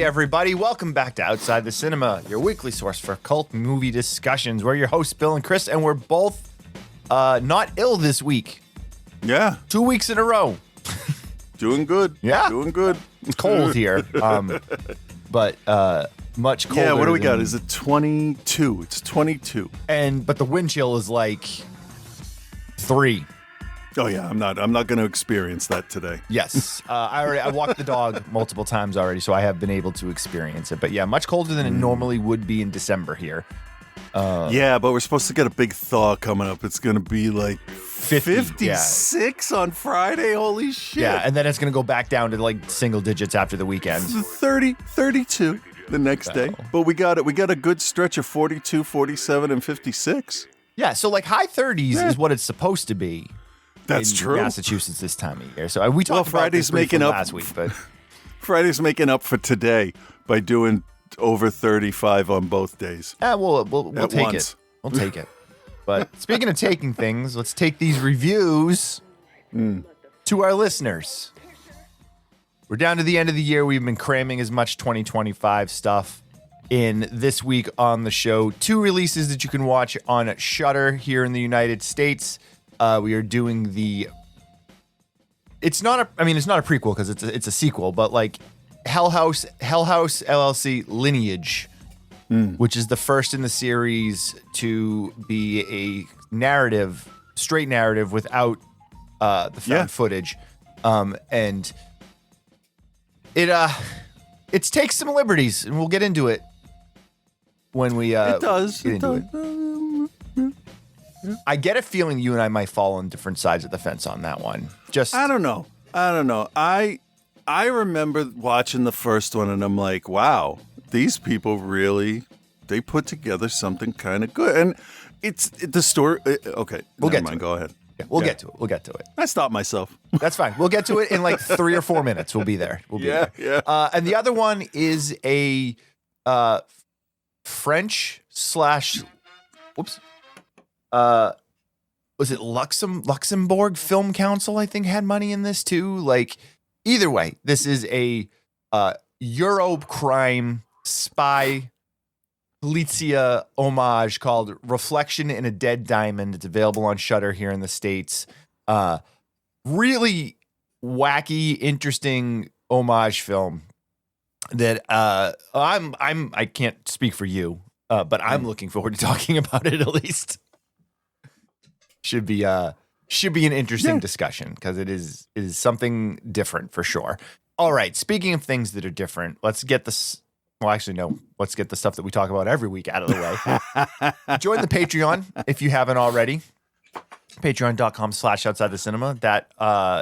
everybody. Welcome back to Outside the Cinema, your weekly source for cult movie discussions. We're your hosts, Bill and Chris, and we're both not ill this week. Yeah. 2 weeks in a row. Doing good. Yeah. Doing good. It's cold here, but much colder. Yeah, what do we got? Is it 22? It's 22. But the wind chill is like 3. Oh yeah, I'm not going to experience that today. Yes. I walked the dog multiple times already, so I have been able to experience it. But yeah, much colder than it normally would be in December here. Yeah, but we're supposed to get a big thaw coming up. It's going to be like 56 on Friday. Holy shit. Yeah, and then it's going to go back down to like single digits after the weekend. 32 the next day. But we got a good stretch of 42, 47, and 56. Yeah, so like high 30s is what it's supposed to be. That's in true. Massachusetts this time of year. So we talked about Friday's this briefly making up last week, but Friday's making up for today by doing over 35 on both days. We'll take once. it. We'll take it. But speaking of taking things, let's take these reviews to our listeners. We're down to the end of the year. We've been cramming as much 2025 stuff in this week on the show. 2 releases that you can watch on Shudder here in the United States. We are doing the. It's not a prequel because it's a sequel, but like Hellhouse LLC Lineage, which is the first in the series to be a straight narrative without the found footage, and it takes some liberties, and we'll get into it when we. It does. Get into it. I get a feeling you and I might fall on different sides of the fence on that one. I don't know. I remember watching the first one and I'm like, wow, these people they put together something kind of good. And it's the story. Okay. We'll get to it. Go ahead. Yeah, we'll get to it. I stopped myself. That's fine. We'll get to it in like 3 or 4 minutes. We'll be there. Yeah. And the other one is a French / was it Luxembourg Film Council, I think, had money in this too? Like, either way, this is a Euro crime spy Polizia homage called Reflection in a Dead Diamond. It's available on Shudder here in the States. Really wacky, interesting homage film that I can't speak for you, but I'm looking forward to talking about it at least. Should be an interesting discussion because it is something different for sure. All right, speaking of things that are different, let's get this. Well, actually, no. Let's get the stuff that we talk about every week out of the way. Join the Patreon if you haven't already. Patreon.com/outside the cinema. That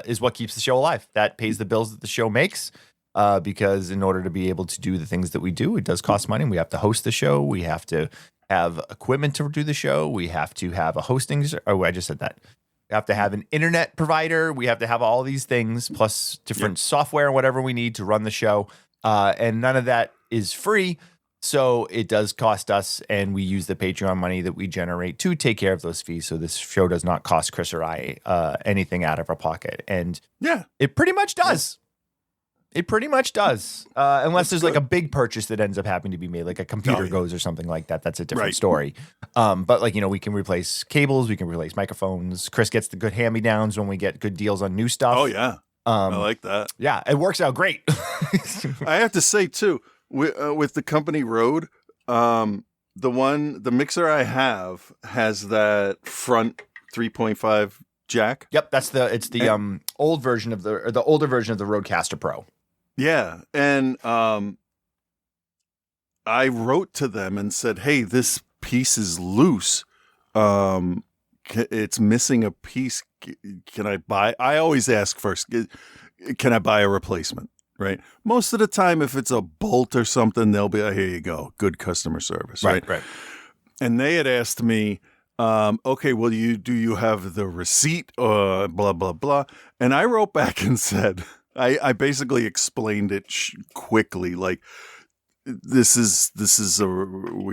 is what keeps the show alive. That pays the bills that the show makes. Because in order to be able to do the things that we do, it does cost money. We have to host the show. We have to have equipment to do the show. We have to have a hosting. I just said that. We have to have an internet provider. We have to have all these things plus different software and whatever we need to run the show. And none of that is free. So it does cost us, and we use the Patreon money that we generate to take care of those fees. So this show does not cost Chris or I anything out of our pocket. And it pretty much does. It pretty much does, unless there's like a big purchase that ends up having to be made, like a computer goes or something like that. That's a different story. But like, we can replace cables, we can replace microphones. Chris gets the good hand-me-downs when we get good deals on new stuff. Oh yeah, I like that. Yeah, it works out great. I have to say too, with the company Rode, the mixer I have has that front 3.5 jack. Yep, it's the old version of the older version of the Rodecaster Pro. Yeah, and I wrote to them and said, "Hey, this piece is loose. It's missing a piece. Can I buy?" I always ask first, "Can I buy a replacement?" Right. Most of the time, if it's a bolt or something, they'll be like, "Here you go. Good customer service." Right. And they had asked me, "Okay, well, do you have the receipt? Blah blah blah." And I wrote back and said, I basically explained it quickly, like we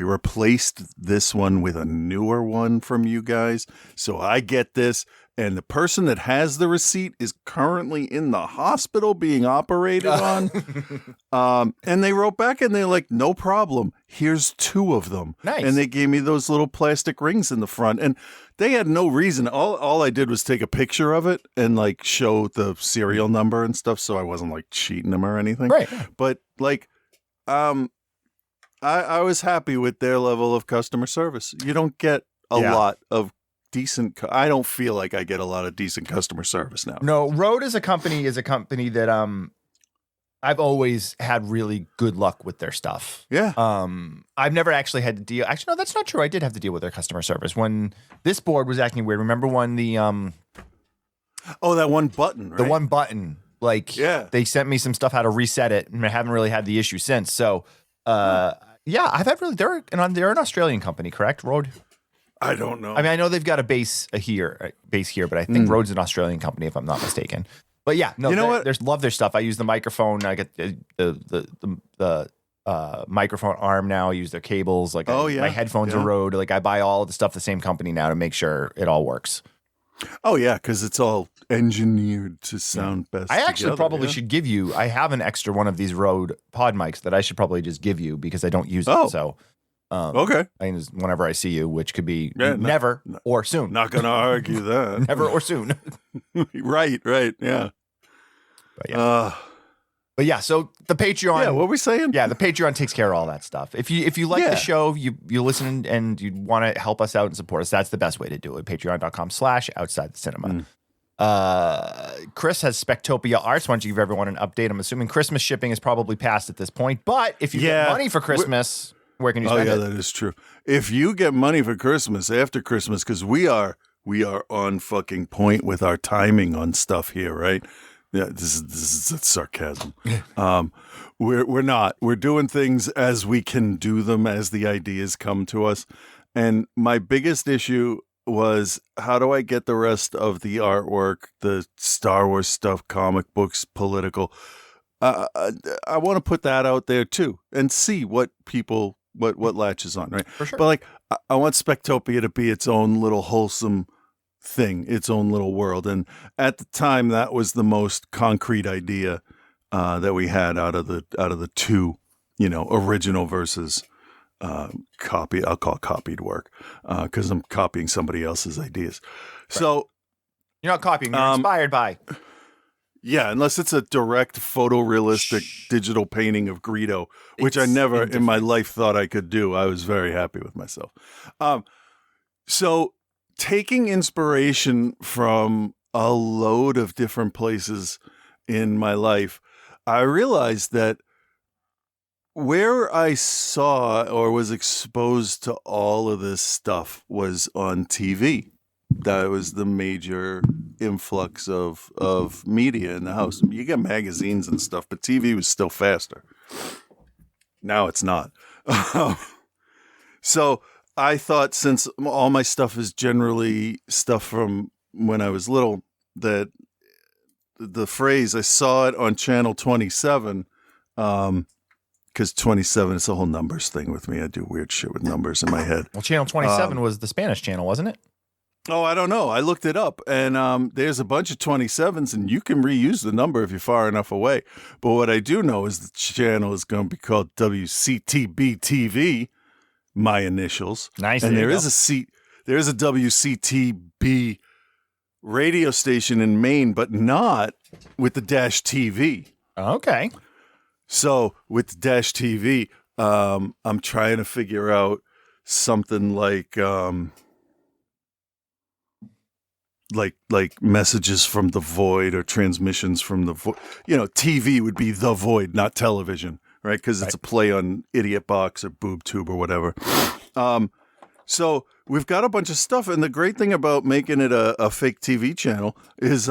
replaced this one with a newer one from you guys, so I get this, and the person that has the receipt is currently in the hospital being operated on. And they wrote back and they're like, no problem. Here's 2 of them. Nice. And they gave me those little plastic rings in the front. And they had no reason. All I did was take a picture of it and like show the serial number and stuff. So I wasn't like cheating them or anything. Right. But like, I was happy with their level of customer service. You don't get a lot of decent. I don't feel like I get a lot of decent customer service now. No, Rode is a company that I've always had really good luck with their stuff. Yeah. I've never actually had to deal. Actually, no, that's not true. I did have to deal with their customer service when this board was acting weird. Remember when the that one button, right? The one button. Like, they sent me some stuff how to reset it, and I haven't really had the issue since. So, I've had really. They're an Australian company, correct? Rode. I don't know. I mean, I know they've got a base here, but I think Rode's an Australian company, if I'm not mistaken. But yeah, no, you know what? Love their stuff. I use the microphone. I get the microphone arm now. I use their cables. Like, my headphones are Rode. Like, I buy all of the stuff the same company now to make sure it all works. Oh yeah, because it's all engineered to sound best. I actually probably should give you. I have an extra one of these Rode pod mics that I should probably just give you because I don't use it. So. Okay. I can just whenever I see you, which could be never or soon. Not going to argue that. Never or soon. Right. Yeah. But yeah, so the Patreon. Yeah, what were we saying? Yeah, the Patreon takes care of all that stuff. If you like the show, you listen and you want to help us out and support us, that's the best way to do it. Patreon.com/outside the cinema. Chris has Spectopia Arts. Why don't you give everyone an update? I'm assuming Christmas shipping is probably past at this point, but if you get money for Christmas. Where can you spend it? That is true. If you get money for Christmas, after Christmas, because we are on fucking point with our timing on stuff here, right? Yeah, this is sarcasm. We're not. We're doing things as we can do them, as the ideas come to us. And my biggest issue was, how do I get the rest of the artwork, the Star Wars stuff, comic books, political? I want to put that out there too and see what people. What latches on, right? For sure. But like, I want Spectopia to be its own little wholesome thing, its own little world. And at the time, that was the most concrete idea that we had out of the 2, original versus copy. I'll call it copied work because I'm copying somebody else's ideas. Right. So you're not copying; you're inspired by. Yeah, unless it's a direct photorealistic digital painting of Greedo, which I never in my life thought I could do. I was very happy with myself. So taking inspiration from a load of different places in my life, I realized that where I saw or was exposed to all of this stuff was on TV. That was the major influx of media in the house. You get magazines and stuff, but TV was still faster. Now it's not. So I thought, since all my stuff is generally stuff from when I was little, that the phrase, I saw it on channel 27, because 27 is the whole numbers thing with me. I do weird shit with numbers in my head. Well, channel 27 was the Spanish channel, wasn't it? Oh, I don't know. I looked it up, and there's a bunch of 27s, and you can reuse the number if you're far enough away. But what I do know is the channel is going to be called WCTB TV, my initials. Nice. And there is a WCTB radio station in Maine, but not with the dash TV. Okay. So with the dash TV, I'm trying to figure out something like messages from the void or transmissions from the void. TV would be the void, not television, right? Because it's a play on Idiot Box or Boob Tube or whatever. So we've got a bunch of stuff, and the great thing about making it a fake TV channel is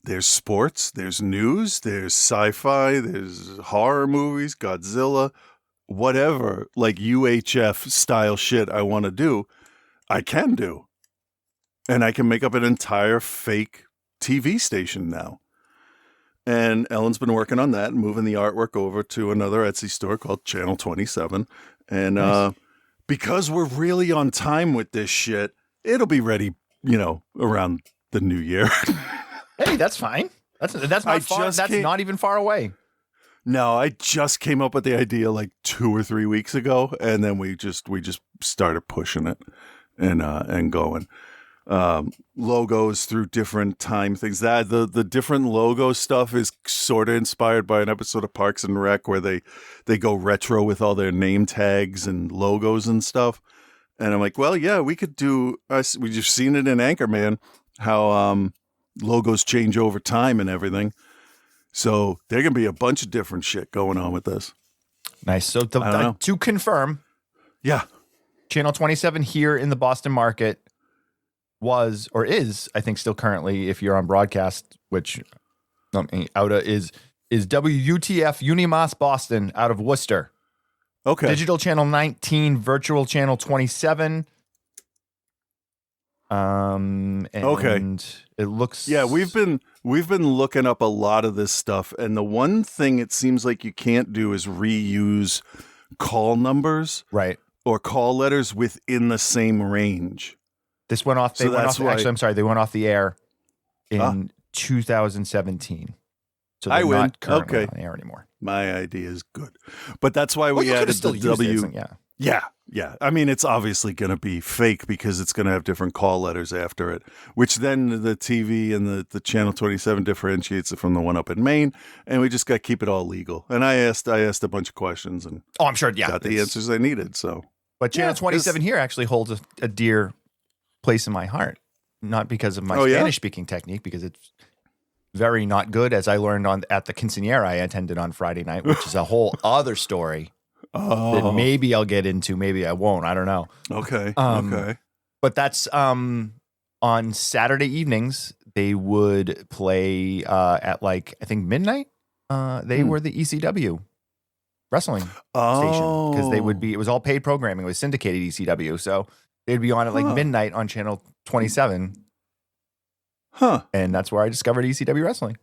there's sports, there's news, there's sci-fi, there's horror movies, Godzilla, whatever, like UHF style shit I want to do, I can do. And I can make up an entire fake TV station now. And Ellen's been working on that and moving the artwork over to another Etsy store called Channel 27. And nice. Because we're really on time with this shit, it'll be ready around the new year. Hey, that's fine. That's not far. That's not even far away. No, I just came up with the idea like 2 or 3 weeks ago, and then we just started pushing it and going. Logos through different time things. That the different logo stuff is sort of inspired by an episode of Parks and Rec where they go retro with all their name tags and logos and stuff. And I'm like, well, yeah, we could do. We just seen it in Anchorman how logos change over time and everything. So there can be a bunch of different shit going on with this. Nice. So to confirm, yeah, Channel 27 here in the Boston market was or is, I think, still currently, if you're on broadcast, which Outa is WUTF Unimas Boston out of Worcester. Okay. Digital channel 19, virtual channel 27. And it looks. Yeah, we've been looking up a lot of this stuff, and the one thing it seems like you can't do is reuse call numbers, right, or call letters within the same range. This went off. Actually, I'm sorry. They went off the air in 2017. So they're not currently on the air anymore. My idea is good, but that's why we added the W. Yeah. I mean, it's obviously going to be fake because it's going to have different call letters after it, which then the TV and the Channel 27 differentiates it from the one up in Maine, and we just got to keep it all legal. And I asked a bunch of questions, and I'm sure, got the answers I needed. So, but Channel 27 here actually holds a dear place in my heart, not because of my Spanish speaking technique, because it's very not good, as I learned at the quinceañera I attended on Friday night, which is a whole other story. That maybe I'll get into, maybe I won't. I don't know. Okay. Okay. But that's on Saturday evenings. They would play at I think midnight. They were the ECW wrestling station because it was all paid programming. It was syndicated ECW, so they'd be on at midnight on Channel 27. Huh. And that's where I discovered ECW wrestling.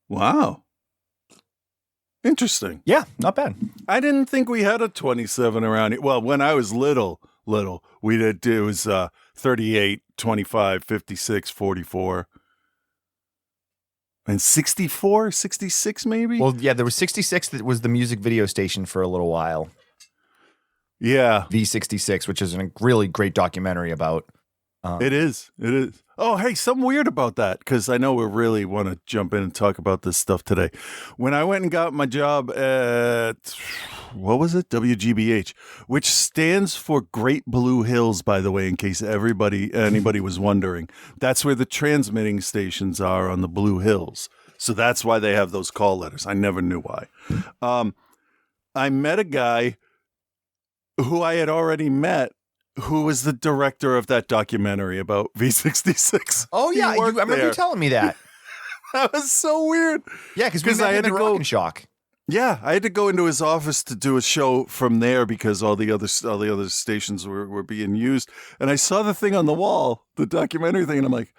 Wow. Interesting. Yeah, not bad. I didn't think we had a 27 around here. Well, when I was little, we did. It was 38, 25, 56, 44. And 64, 66 maybe? Well, yeah, there was 66 that was the music video station for a little while. Yeah. V66, which is a really great documentary about. It is. Oh, hey, something weird about that, because I know we really want to jump in and talk about this stuff today. When I went and got my job at, what was it? WGBH, which stands for Great Blue Hills, by the way, in case anybody was wondering. That's where the transmitting stations are on the Blue Hills. So that's why they have those call letters. I never knew why. I met a guy who I had already met, who was the director of that documentary about V66. Oh, yeah. I remember you telling me that. That was so weird. Yeah, because I had to go in shock. Yeah, I had to go into his office to do a show from there because all the other stations were being used. And I saw the thing on the wall, the documentary thing, and I'm like,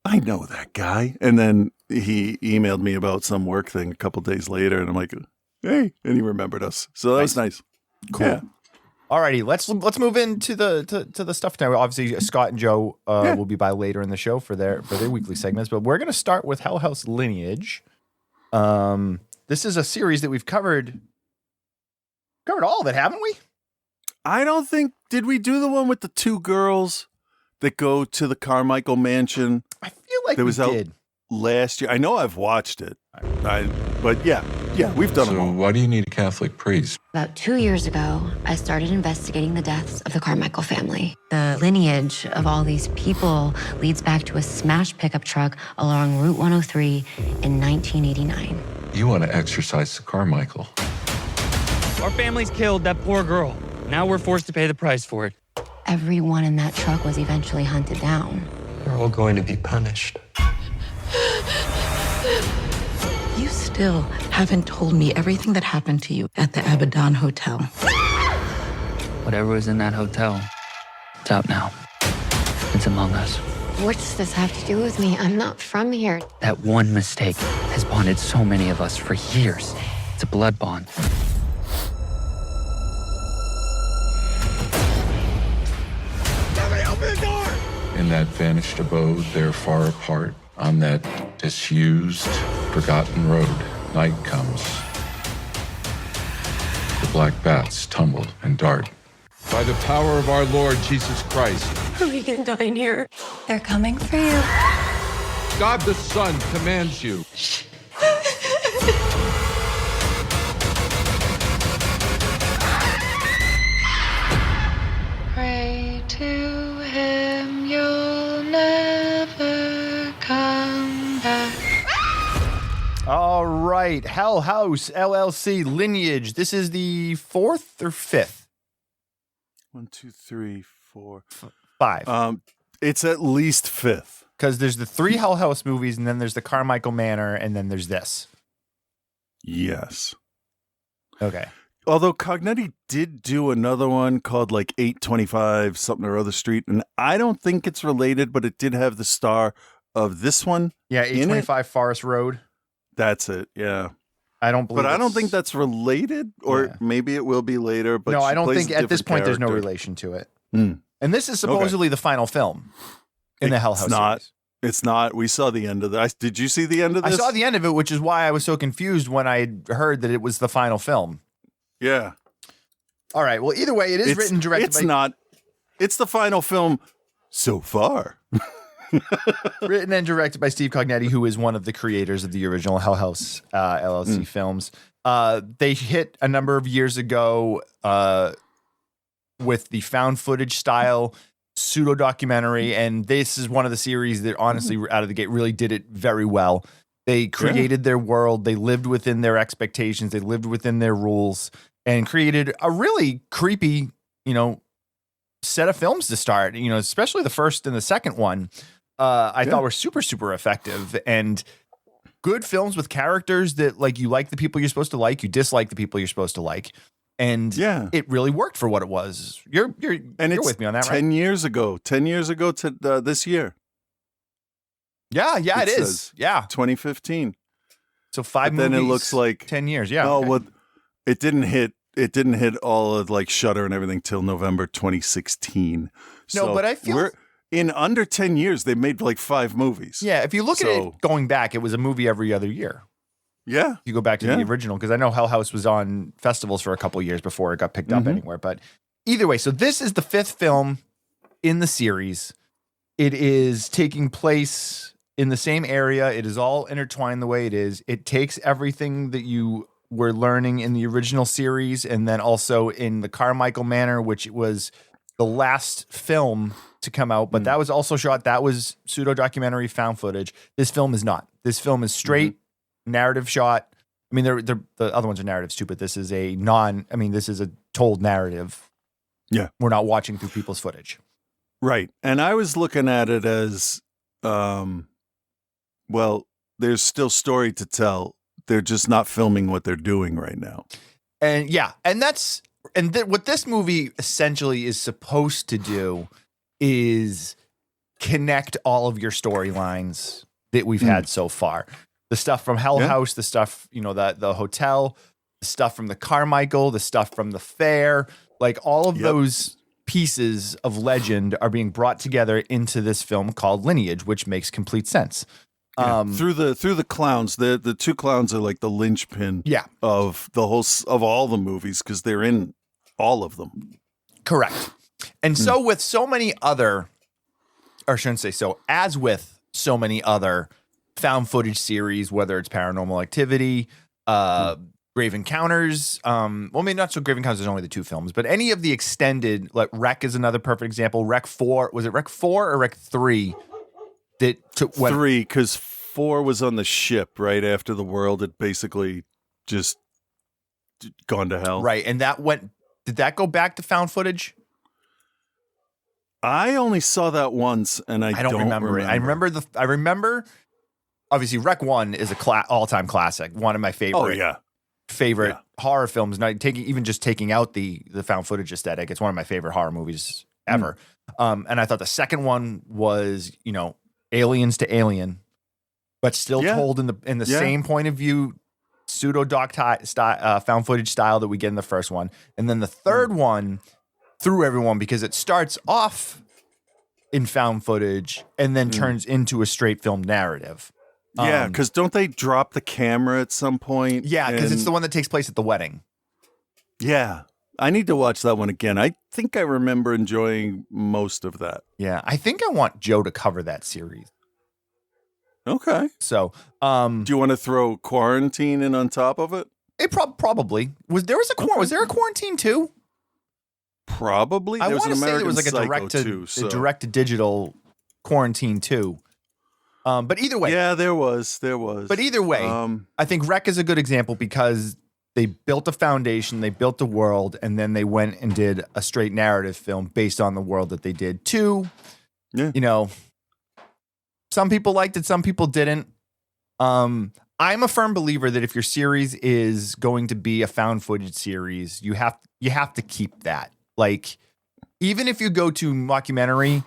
I know that guy. And then he emailed me about some work thing a couple days later, and I'm like, hey, and he remembered us. So that was nice. Cool. Yeah. Alrighty, let's move into the stuff now. Obviously, Scott and Joe will be by later in the show for their weekly segments, but we're going to start with Hellhouse Lineage. This is a series that we've covered all of it, haven't we? I don't think, did we do the one with the two girls that go to the Carmichael mansion? I feel like we did. Last year. I know I've watched it, but yeah, we've done them all. So why do you need a Catholic priest? About 2 years ago, I started investigating the deaths of the Carmichael family. The lineage of all these people leads back to a smashed pickup truck along Route 103 in 1989. You want to exorcise the Carmichael. Our family's killed that poor girl. Now we're forced to pay the price for it. Everyone in that truck was eventually hunted down. They're all going to be punished. You still haven't told me everything that happened to you at the Abaddon Hotel. Whatever was in that hotel, it's out now. It's among us. What does this have to do with me? I'm not from here. That one mistake has bonded so many of us for years. It's a blood bond. In In that vanished abode, there far apart, on that disused, forgotten road, night comes. The black bats tumble and dart. By the power of our Lord Jesus Christ, We can dine here. They're coming for you. God the Son commands you. Pray to him, you'll never come back. All right. Hell House, LLC, Lineage. This is the fourth or fifth? 1, 2, 3, 4, 5. It's at least fifth. Because there's the 3 Hell House movies, and then there's the Carmichael Manor, and then there's this. Yes. Okay. Although Cognetti did do another one called like 825 something or other street, and I don't think it's related, but it did have the star of this one. Yeah, in 825 Forest Road. That's it. Yeah. I don't believe But I don't it's- think that's related, or Yeah. maybe it will be later. But no, she I don't plays think a at this different point there's no character. relation to it. Mm. And this is supposedly the final film in the Hell House It's not. series. It's not. We saw the end of that. Did you see the end of I this? saw the end of it, which is why I was so confused when I heard that it was the final film. Yeah. All right. Well, either way, it is written and directed It's by not. It's the final film so far. written and directed by Steve Cognetti, who is one of the creators of the original Hell House LLC films. They hit a number of years ago with the found footage style pseudo documentary, and this is one of the series that honestly out of the gate really did it very well. They created their world, they lived within their expectations, they lived within their rules, and created a really creepy, set of films to start, especially the first and the second one. I thought were super, super effective and good films with characters that you like the people you're supposed to like, you dislike the people you're supposed to like. And it really worked for what it was. You're with me on that, 10 right? years ago. 10 years ago to this year. Yeah, it is. says Yeah. 2015. So 5 But movies. then it looks like 10 years. Yeah. Oh, okay. well, it didn't hit all of Shudder and everything till November 2016. No, but I feel we're in under 10 years they made 5 movies. Yeah, if you look at it going back, it was a movie every other year. Yeah. If you go back to the original, because I know Hell House was on festivals for a couple of years before it got picked up anywhere. But either way, so this is the 5th film in the series. It is taking place in the same area. It is all intertwined the way it is. It takes everything that you were learning in the original series and then also in the Carmichael Manor, which was the last film to come out, but that was also shot. That was pseudo documentary found footage. This film is not. This film is straight narrative shot. I mean, the other ones are narratives too, but this is this is a told narrative. Yeah. We're not watching through people's footage. Right. And I was looking at it as, there's still story to tell. They're just not filming what they're doing right now. And what this movie essentially is supposed to do is connect all of your storylines that we've had so far. The stuff from Hell House, the stuff, the hotel, the stuff from the Carmichael, the stuff from the fair, all of those pieces of legend are being brought together into this film called Lineage, which makes complete sense. Through the clowns, the 2 clowns are like the linchpin of the whole of all the movies because they're in all of them. Correct. And so with so many other, or I shouldn't say so, as with so many other found footage series, whether it's Paranormal Activity, Grave Encounters, maybe not so Grave Encounters is only the 2 films, but any of the extended, Wreck is another perfect example. Wreck 4, was it Wreck 4 or Wreck 3? That took 3, because 4 was on the ship right after the world had basically just gone to hell. Right, and did that go back to found footage? I only saw that once, and I don't remember it. I remember. Obviously, Wreck 1 is a all-time classic. One of my favorite horror films. Not taking out the found footage aesthetic. It's one of my favorite horror movies ever. And I thought the second one was, aliens to alien, but still told in the same point of view, pseudo doc style, found footage style that we get in the first one. And then the third one threw everyone because it starts off in found footage and then turns into a straight film narrative. Yeah, because don't they drop the camera at some point? Yeah, because it's the one that takes place at the wedding. Yeah. I need to watch that one again. I think I remember enjoying most of that. Yeah, I think I want Joe to cover that series. Okay. So, do you want to throw Quarantine in on top of it? It probably was. There was a Quarantine too? Probably. I want to say there was like a Psycho direct to digital Quarantine too. But either way, yeah, there was. But either way, I think Rec is a good example because they built a foundation, they built a world, and then they went and did a straight narrative film based on the world that they did. Two, you know, some people liked it, some people didn't. I'm a firm believer that if your series is going to be a found footage series, you have to keep that. Like, even if you go to mockumentary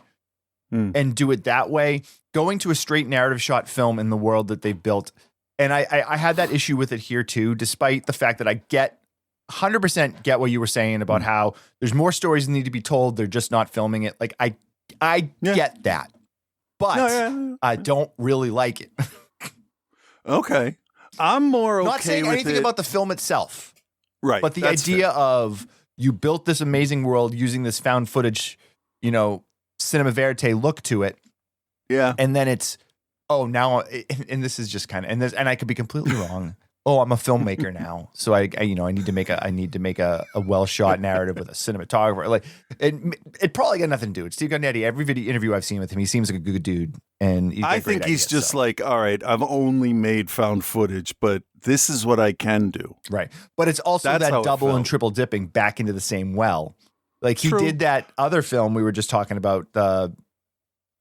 and do it that way, going to a straight narrative shot film in the world that they've built. And I had that issue with it here too, despite the fact that I 100% get what you were saying about how there's more stories that need to be told. They're just not filming it. Like I get that, but I don't really like it. Okay. I'm more okay not saying with anything it. about the film itself. Right. But the idea of you built this amazing world using this found footage, cinema verite look to it. Yeah. And then it's, now, and this is just kind of, and I could be completely wrong. I'm a filmmaker now, so I need to make a well shot narrative with a cinematographer. Like it probably got nothing to do with Steve Gagnetti. Every interview I've seen with him, he seems like a good dude, and I think he's just like, all right, I've only made found footage, but this is what I can do. Right, but it's also That's that double and triple dipping back into the same well. Like he did that other film we were just talking about,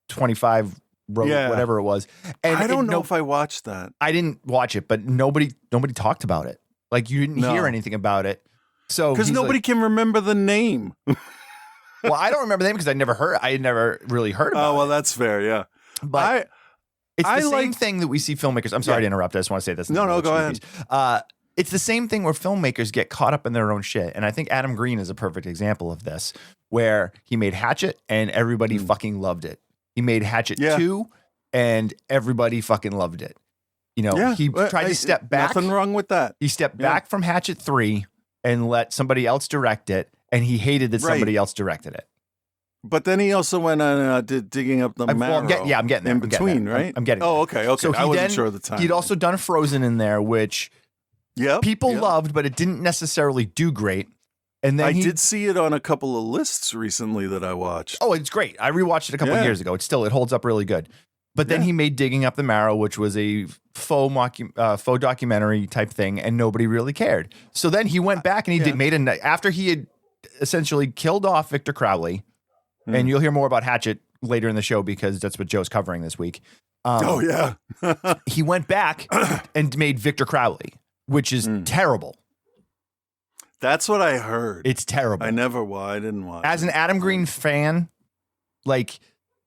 25. Whatever it was, and I don't know if I watched that. I didn't watch it, but nobody talked about it. Like you didn't hear anything about it, so because nobody can remember the name. Well, I don't remember the name because I had never really heard about it. Oh well, that's fair, yeah. But it's the same thing that we see filmmakers. I'm sorry to interrupt. I just want to say this. No, go ahead. It's the same thing where filmmakers get caught up in their own shit, and I think Adam Green is a perfect example of this, where he made Hatchet and everybody fucking loved it. He made Hatchet 2 and everybody fucking loved it. He tried to step back. Nothing wrong with that. He stepped back from Hatchet 3 and let somebody else direct it, and he hated that somebody else directed it. But then he also went on did Digging Up the Marrow. I'm getting there. In between, right? I'm getting there. Oh, okay. So I wasn't sure of the time. He'd also done Frozen in there, which people loved, but it didn't necessarily do great. And then I did see it on a couple of lists recently that I watched. Oh, it's great. I rewatched it a couple of years ago. It holds up really good. But then he made Digging Up the Marrow, which was a faux documentary type thing, and nobody really cared. So then he went back and after he had essentially killed off Victor Crowley, and you'll hear more about Hatchet later in the show because that's what Joe's covering this week. He went back and made Victor Crowley, which is terrible. That's what I heard. It's terrible. I didn't watch. As an Adam Green fan, like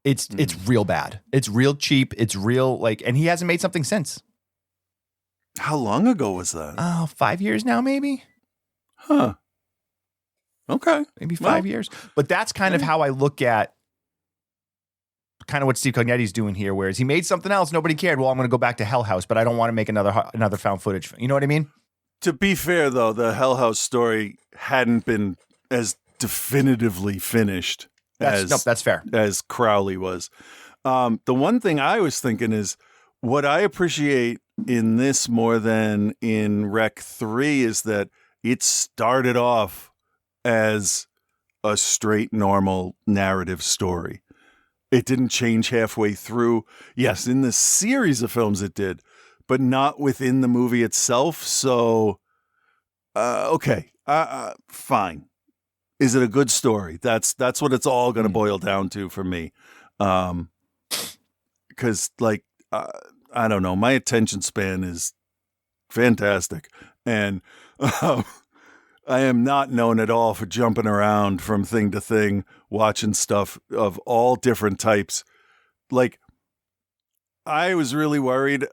it's real bad. It's real cheap. It's real and he hasn't made something since. How long ago was that? 5 years now, maybe. Huh. Okay. Maybe 5 years. But that's kind of how I look at kind of what Steve Cognetti's doing here, whereas he made something else, nobody cared. Well, I'm going to go back to Hellhouse, but I don't want to make another found footage film. You know what I mean? To be fair, though, the Hellhouse story hadn't been as definitively finished that's fair. As Crowley was. The one thing I was thinking is what I appreciate in this more than in Rec 3 is that it started off as a straight, normal narrative story. It didn't change halfway through. Yes, in the series of films it did, but not within the movie itself. So, okay, fine. Is it a good story? That's what it's all going to boil down to for me. Because, I don't know, my attention span is fantastic, and I am not known at all for jumping around from thing to thing, watching stuff of all different types. I was really worried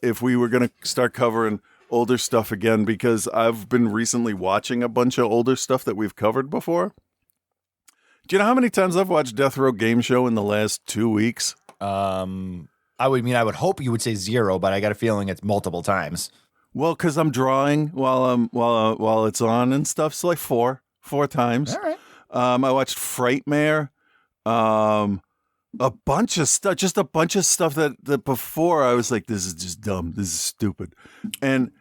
if we were going to start covering older stuff again, because I've been recently watching a bunch of older stuff that we've covered before, Do you know how many times I've watched Death Row Game Show in the last 2 weeks? I would hope you would say 0, but I got a feeling it's multiple times. Well, because I'm drawing while it's on and stuff. So like four times. All right. I watched Frightmare. A bunch of stuff, just a bunch of stuff that before I was like, this is just dumb. This is stupid. And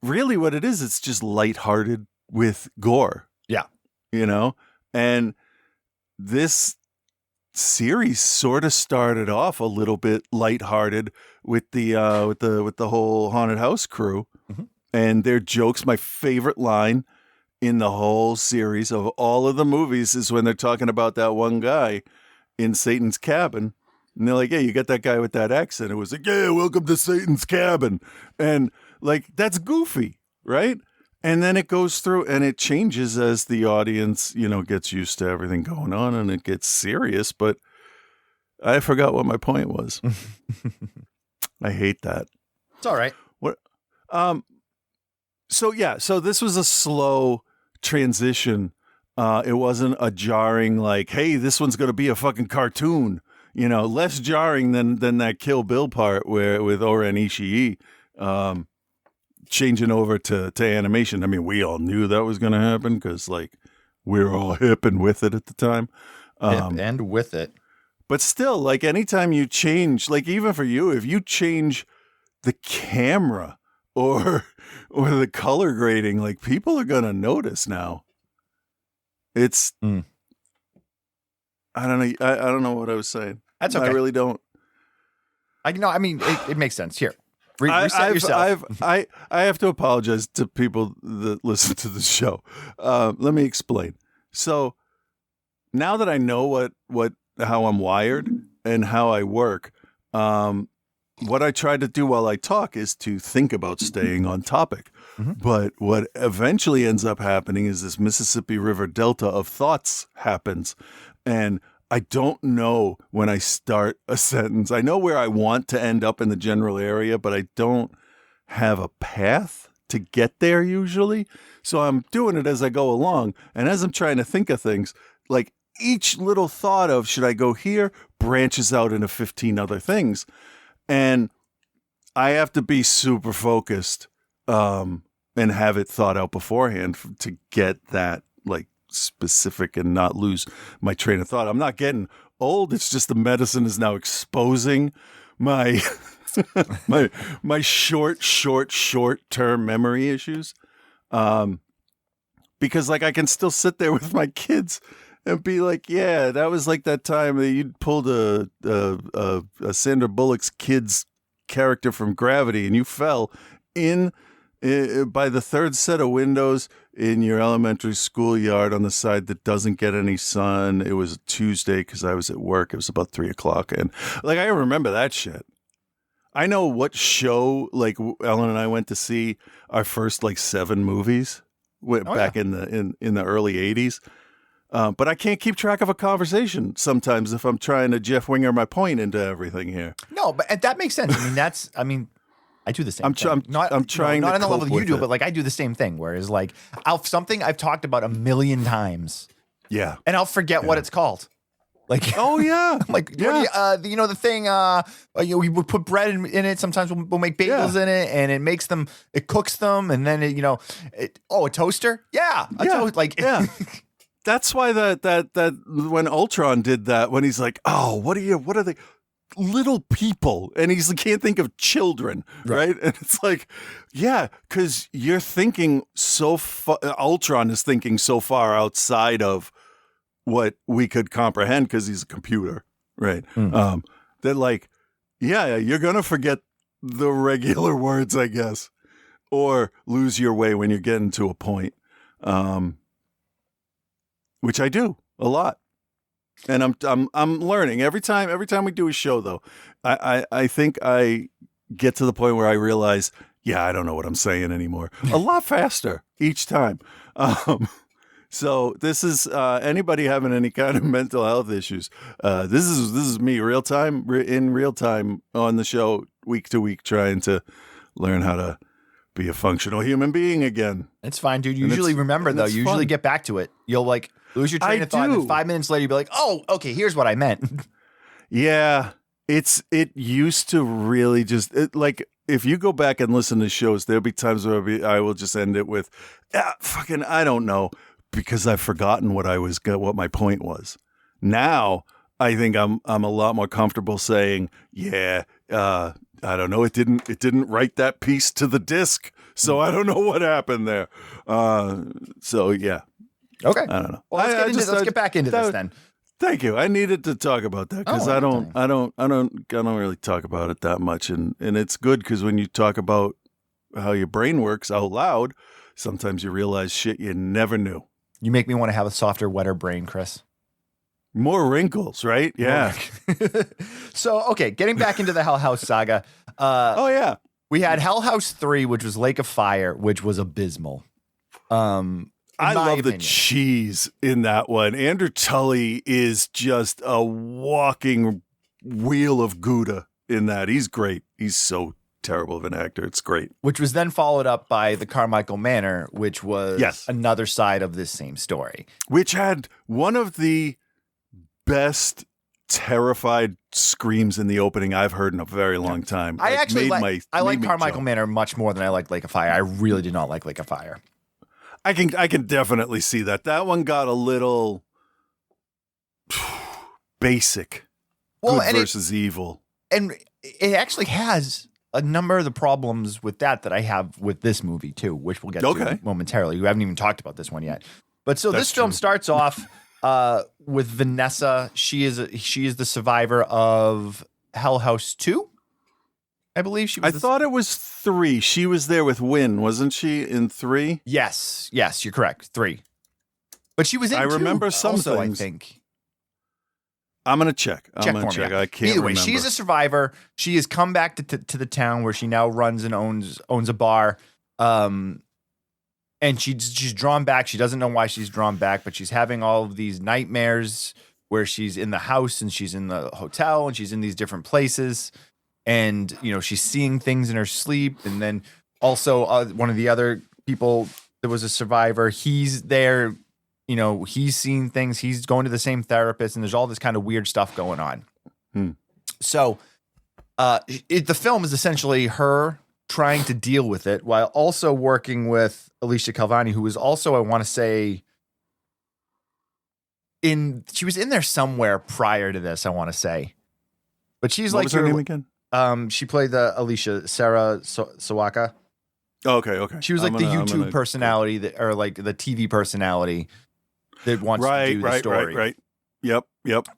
really what it is, it's just lighthearted with gore. Yeah. You know? And this series sort of started off a little bit lighthearted with the whole haunted house crew and their jokes. My favorite line in the whole series of all of the movies is when they're talking about that one guy in Satan's cabin. And they're like, yeah, you got that guy with that accent. It was like, yeah, welcome to Satan's cabin. And like, that's goofy, right? And then it goes through and it changes as the audience, gets used to everything going on and it gets serious. But I forgot what my point was. I hate that. It's all right. What? So this was a slow transition. It wasn't a jarring like, hey, this one's going to be a fucking cartoon. Less jarring than that Kill Bill part where with Oren Ishii. Changing over to animation. I mean, we all knew that was going to happen because, like, we were all hip and with it at the time. Hip and with it. But still, like, anytime you change, like, even for you, if you change the camera or the color grading, like, people are going to notice now. It's, I don't know. I don't know what I was saying. That's okay. I really don't. It makes sense. Here. Reset yourself. I have to apologize to people that listen to the show. Let me explain. So now that I know how I'm wired and how I work, what I try to do while I talk is to think about staying on topic. But what eventually ends up happening is this Mississippi River Delta of thoughts happens. And I don't know when I start a sentence. I know where I want to end up in the general area, but I don't have a path to get there usually. So I'm doing it as I go along. And as I'm trying to think of things, like each little thought of should I go here branches out into 15 other things. And I have to be super focused and have it thought out beforehand to get that like specific and not lose my train of thought. I'm not getting old. It's just the medicine is now exposing my my short term memory issues. Because like I can still sit there with my kids and be like, yeah, that was like that time that you pulled a Sandra Bullock's kid's character from Gravity and you fell in by the third set of windows in your elementary school yard on the side that doesn't get any sun. It was a Tuesday because I was at work. It was about 3:00. And like, I remember that shit. I know what show, like Ellen and I went to see our first like 7 movies back in the early 80s. But I can't keep track of a conversation sometimes if I'm trying to Jeff Winger my point into everything here. No, but that makes sense. I do the same thing. I'm trying not to on the level you do, it. but like I do the same thing. Whereas like something I've talked about a million times. Yeah. And I'll forget what it's called. Like, oh yeah. I'm like, yeah. The thing, we would put bread in it. Sometimes we'll make bagels in it and it cooks them. And then a toaster. Yeah. Yeah. That's why that when Ultron did that, when he's like, oh, what are they? Little people, and he can't think of children, right? And it's like, yeah, because you're thinking so far. Ultron is thinking so far outside of what we could comprehend because he's a computer, right? That like, yeah, you're gonna forget the regular words, I guess, or lose your way when you're getting to a point, which I do a lot. And I'm learning every time we do a show though. I think I get to the point where I realize, yeah, I don't know what I'm saying anymore. A lot faster each time. So this is anybody having any kind of mental health issues. This is me in real time on the show week to week trying to learn how to be a functional human being again. It's fine, dude. You usually remember though. You usually get back to it. You'll like Lose your train of thought, and then 5 minutes later, you'd be like, oh, okay, here's what I meant. Yeah. It used to really just, like, if you go back and listen to shows, there'll be times where I will just end it with, fucking, I don't know, because I've forgotten what my point was. Now, I think I'm a lot more comfortable saying, I don't know, it didn't write that piece to the disc, so I don't know what happened there. So yeah. Okay. I don't know. Well, let's get back into this then. Thank you. I needed to talk about that because I don't really talk about it that much, and it's good because when you talk about how your brain works out loud, sometimes you realize shit you never knew. You make me want to have a softer, wetter brain, Chris. More wrinkles, right? Yeah. So, okay, getting back into the Hellhouse saga. Oh yeah, we had Hellhouse 3, which was Lake of Fire, which was abysmal. I love the cheese in that one. Andrew Tully is just a walking wheel of Gouda in that. He's great. He's so terrible of an actor. It's great. Which was then followed up by The Carmichael Manor, which was another side of this same story. Which had one of the best terrified screams in the opening I've heard in a very long time. I like Carmichael Manor much more than I like Lake of Fire. I really did not like Lake of Fire. I can definitely see that. That one got a little basic. Well, good versus evil. And it actually has a number of the problems with that I have with this movie too, which we'll get to momentarily. We haven't even talked about this one yet. But so this film starts off with Vanessa. She is the survivor of Hellhouse 2. I believe she was. I thought it was 3. She was there with Wynn, wasn't she, in 3? Yes, you're correct. 3. But she was in 2 remember some also, things. I think. I'm going to check. Check. I can't Either way, remember. She's a survivor. She has come back to the town where she now runs and owns a bar. And she's drawn back. She doesn't know why she's drawn back, but she's having all of these nightmares where she's in the house and she's in the hotel and she's in these different places. And, she's seeing things in her sleep. And then also one of the other people that was a survivor, he's there, he's seeing things. He's going to the same therapist and there's all this kind of weird stuff going on. So the film is essentially her trying to deal with it while also working with Alicia Calvani, who was also, I want to say, she was in there somewhere prior to this, I want to say. But she's what was her name again? She played the Alicia, Sarah Sawaka. Okay. She was like the YouTube personality or like the TV personality that wants to do the story. Right. Yep.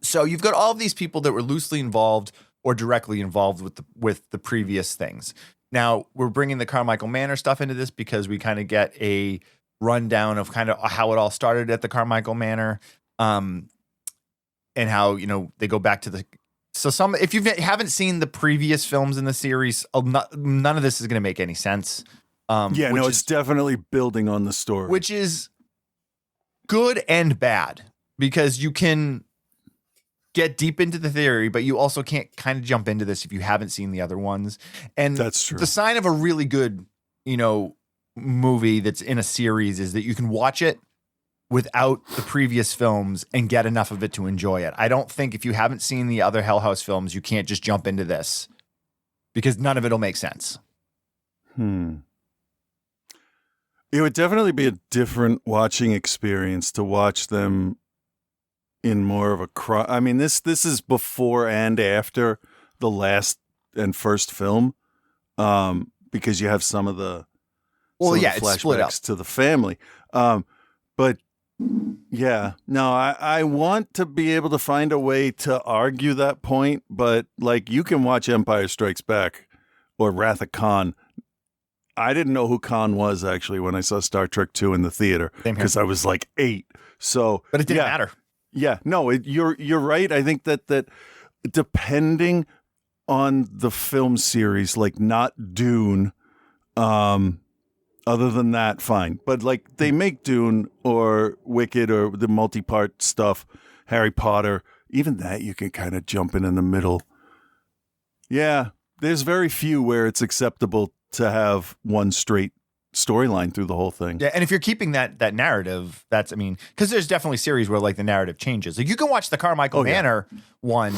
So you've got all of these people that were loosely involved or directly involved with the previous things. Now we're bringing the Carmichael Manor stuff into this because we kind of get a rundown of kind of how it all started at the Carmichael Manor, and how they go back to the. So if you haven't seen the previous films in the series, none of this is going to make any sense. It's definitely building on the story, which is good and bad because you can get deep into the theory, but you also can't kind of jump into this if you haven't seen the other ones. And that's true. The sign of a really good, movie that's in a series is that you can watch it without the previous films and get enough of it to enjoy it. I don't think if you haven't seen the other Hellhouse films, you can't just jump into this because none of it'll make sense. It would definitely be a different watching experience to watch them in more of a I mean, this is before and after the last and first film, because you have some of the it's split up to the family. But yeah, no, I want to be able to find a way to argue that point, but like you can watch Empire Strikes Back or Wrath of Khan. I didn't know who Khan was actually when I saw Star Trek 2 in the theater because I was like 8. So, but it didn't matter. Yeah, no, you're right. I think that depending on the film series, like not Dune, other than that, fine. But like they make Dune or Wicked or the multi-part stuff, Harry Potter, even that you can kind of jump in the middle. Yeah, there's very few where it's acceptable to have one straight storyline through the whole thing. Yeah, and if you're keeping that narrative, that's, I mean, because there's definitely series where like the narrative changes. Like you can watch the Carmichael Manor one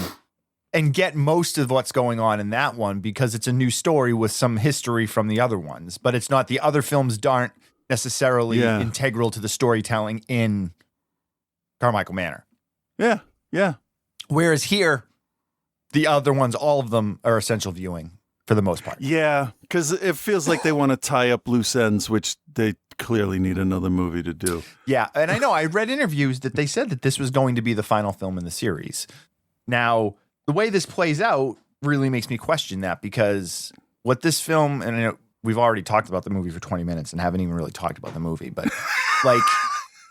and get most of what's going on in that one because it's a new story with some history from the other ones, but it's not, the other films aren't necessarily integral to the storytelling in Carmichael Manor. Yeah, yeah. Whereas here, the other ones, all of them are essential viewing for the most part. Yeah, because it feels like they want to tie up loose ends, which they clearly need another movie to do. Yeah, and I know I read interviews that they said that this was going to be the final film in the series. Now, the way this plays out really makes me question that, because what this film, and I know we've already talked about the movie for 20 minutes and haven't even really talked about the movie, but like...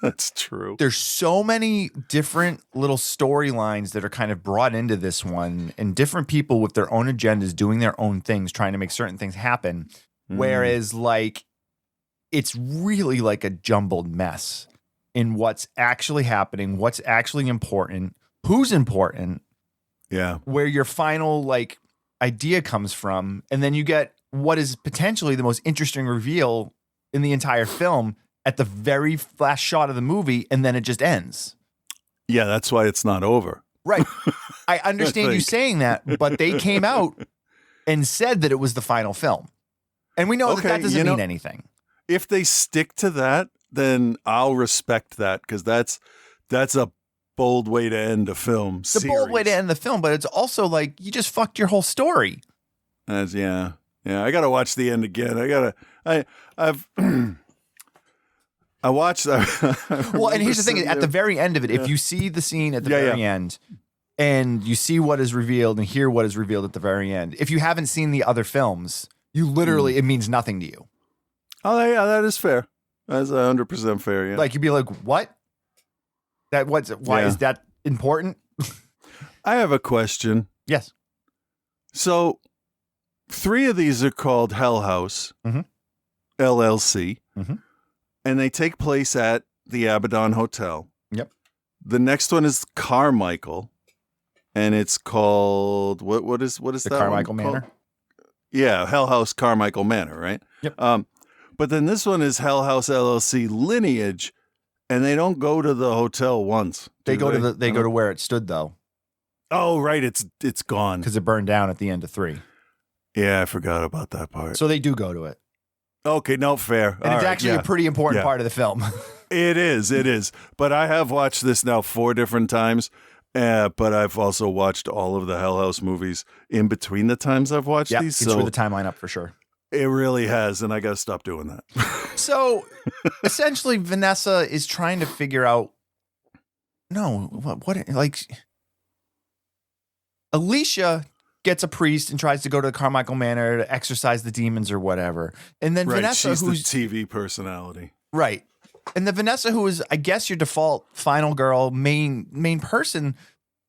That's true. There's so many different little storylines that are kind of brought into this one, and different people with their own agendas doing their own things, trying to make certain things happen. Whereas like it's really like a jumbled mess in what's actually happening, what's actually important, who's important, where your final like idea comes from, and then you get what is potentially the most interesting reveal in the entire film at the very last shot of the movie, and then it just ends. Yeah, that's why it's not over. Right. I understand you saying that, but they came out and said that it was the final film. And we know that doesn't mean anything. If they stick to that, then I'll respect that, because that's a bold way to end a film series. It's a bold way to end the film, but it's also like you just fucked your whole story. Yeah. I got to watch the end again. I watched that. Well, and here's the thing. At the very end of it, if you see the scene at the very end and you see what is revealed and hear what is revealed at the very end, if you haven't seen the other films, you literally, it means nothing to you. Oh, yeah, that is fair. That's 100% fair, yeah. Like, you'd be like, what? Why is that important? I have a question. Yes. So, 3 of these are called Hellhouse, LLC. And they take place at the Abaddon Hotel. Yep. The next one is Carmichael, and it's called what is The that Carmichael one Manor? called? Yeah, Hellhouse Carmichael Manor, right? Yep. But then this one is Hellhouse LLC Lineage, and they don't go to the hotel once. They go to where it stood though. Oh, right, it's gone because it burned down at the end of 3. Yeah, I forgot about that part. So they do go to it. Okay, no, fair. And it's actually a pretty important part of the film. It is. But I have watched this now 4 different times, but I've also watched all of the Hell House movies in between the times I've watched these. So screw the timeline up for sure. It really has, and I got to stop doing that. So essentially, Vanessa is trying to figure out, Alicia gets a priest and tries to go to the Carmichael Manor to exorcise the demons or whatever. And then Vanessa, she's who's the TV personality. Right. And the Vanessa, who is, I guess, your default final girl, main person,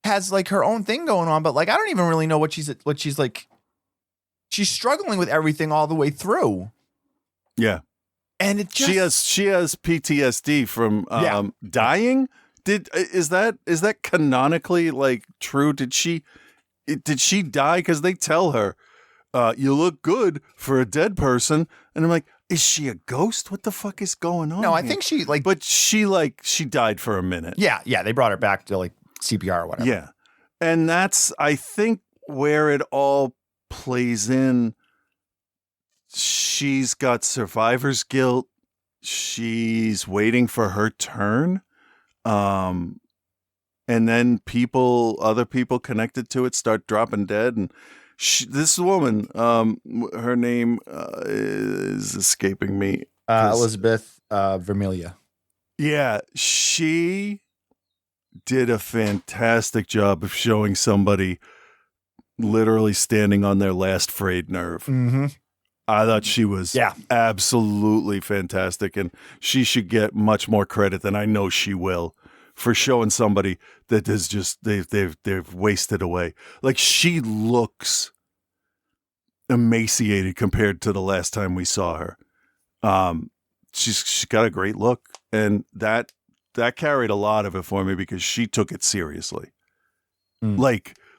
has like her own thing going on, but like I don't even really know what she's like. She's struggling with everything all the way through. Yeah. And it just she has PTSD from dying. Is that canonically like true? Did she die? Because they tell her, you look good for a dead person. And I'm like, is she a ghost? What the fuck is going on? No, I here? think she like, but she died for a minute. Yeah. They brought her back to like CPR or whatever. Yeah. And that's, I think, where it all plays in. She's got survivor's guilt. She's waiting for her turn. And then other people connected to it start dropping dead. And this woman, her name is escaping me. Elizabeth Vermilia. Yeah, she did a fantastic job of showing somebody literally standing on their last frayed nerve. Mm-hmm. I thought she was absolutely fantastic, and she should get much more credit than I know she will for showing somebody that is just they've wasted away. Like, she looks emaciated compared to the last time we saw her. She's got a great look, and that carried a lot of it for me because she took it seriously.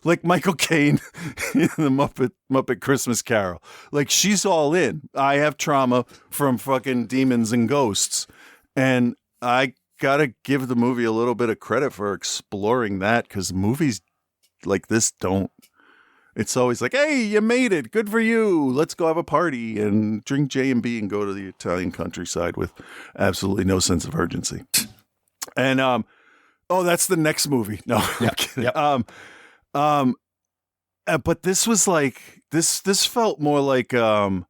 like Michael Caine in the Muppet Christmas Carol. Like, she's all in. I have trauma from fucking demons and ghosts, and I gotta give the movie a little bit of credit for exploring that, because movies like this don't. It's always like, hey, you made it. Good for you. Let's go have a party and drink J&B and go to the Italian countryside with absolutely no sense of urgency. And oh, that's the next movie. No, I'm kidding. Yep. But this was like this felt more like and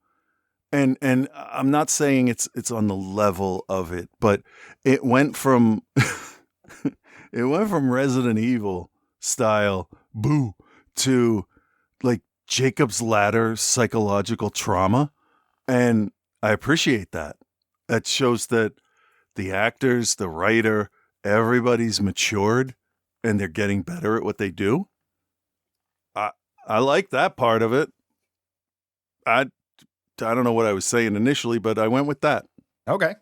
I'm not saying it's on the level of it, but it went from Resident Evil style boo to like Jacob's Ladder psychological trauma, and I appreciate that. That shows that the actors, the writer, everybody's matured and they're getting better at what they do. I like that part of it. I don't know what I was saying initially, but I went with that. Okay.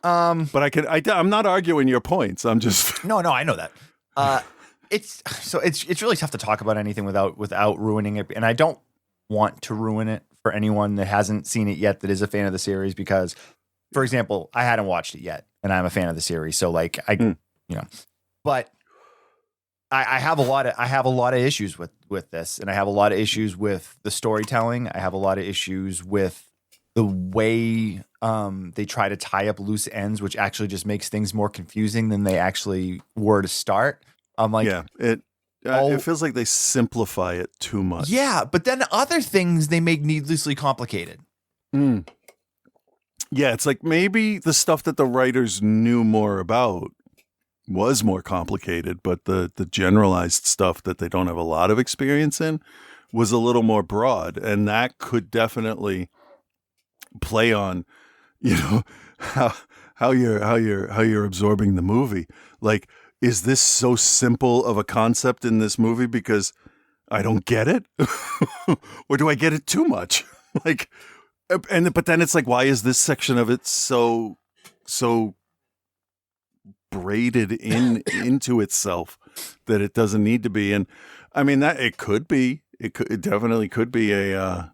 But I'm not arguing your points. I'm just No, I know that. It's really tough to talk about anything without ruining it, and I don't want to ruin it for anyone that hasn't seen it yet that is a fan of the series, because, for example, I hadn't watched it yet and I'm a fan of the series, so like but I have a lot of issues with this, and I have a lot of issues with the storytelling. I have a lot of issues with the way they try to tie up loose ends, which actually just makes things more confusing than they actually were to start. I'm like, yeah, it feels like they simplify it too much. Yeah, but then other things they make needlessly complicated. Yeah, it's like maybe the stuff that the writers knew more about was more complicated, but the generalized stuff that they don't have a lot of experience in was a little more broad, and that could definitely play on, how you're absorbing the movie. Like, is this so simple of a concept in this movie because I don't get it, or do I get it too much? Like, but then it's like, why is this section of it so braided into itself that it doesn't need to be? And I mean, that it definitely could be a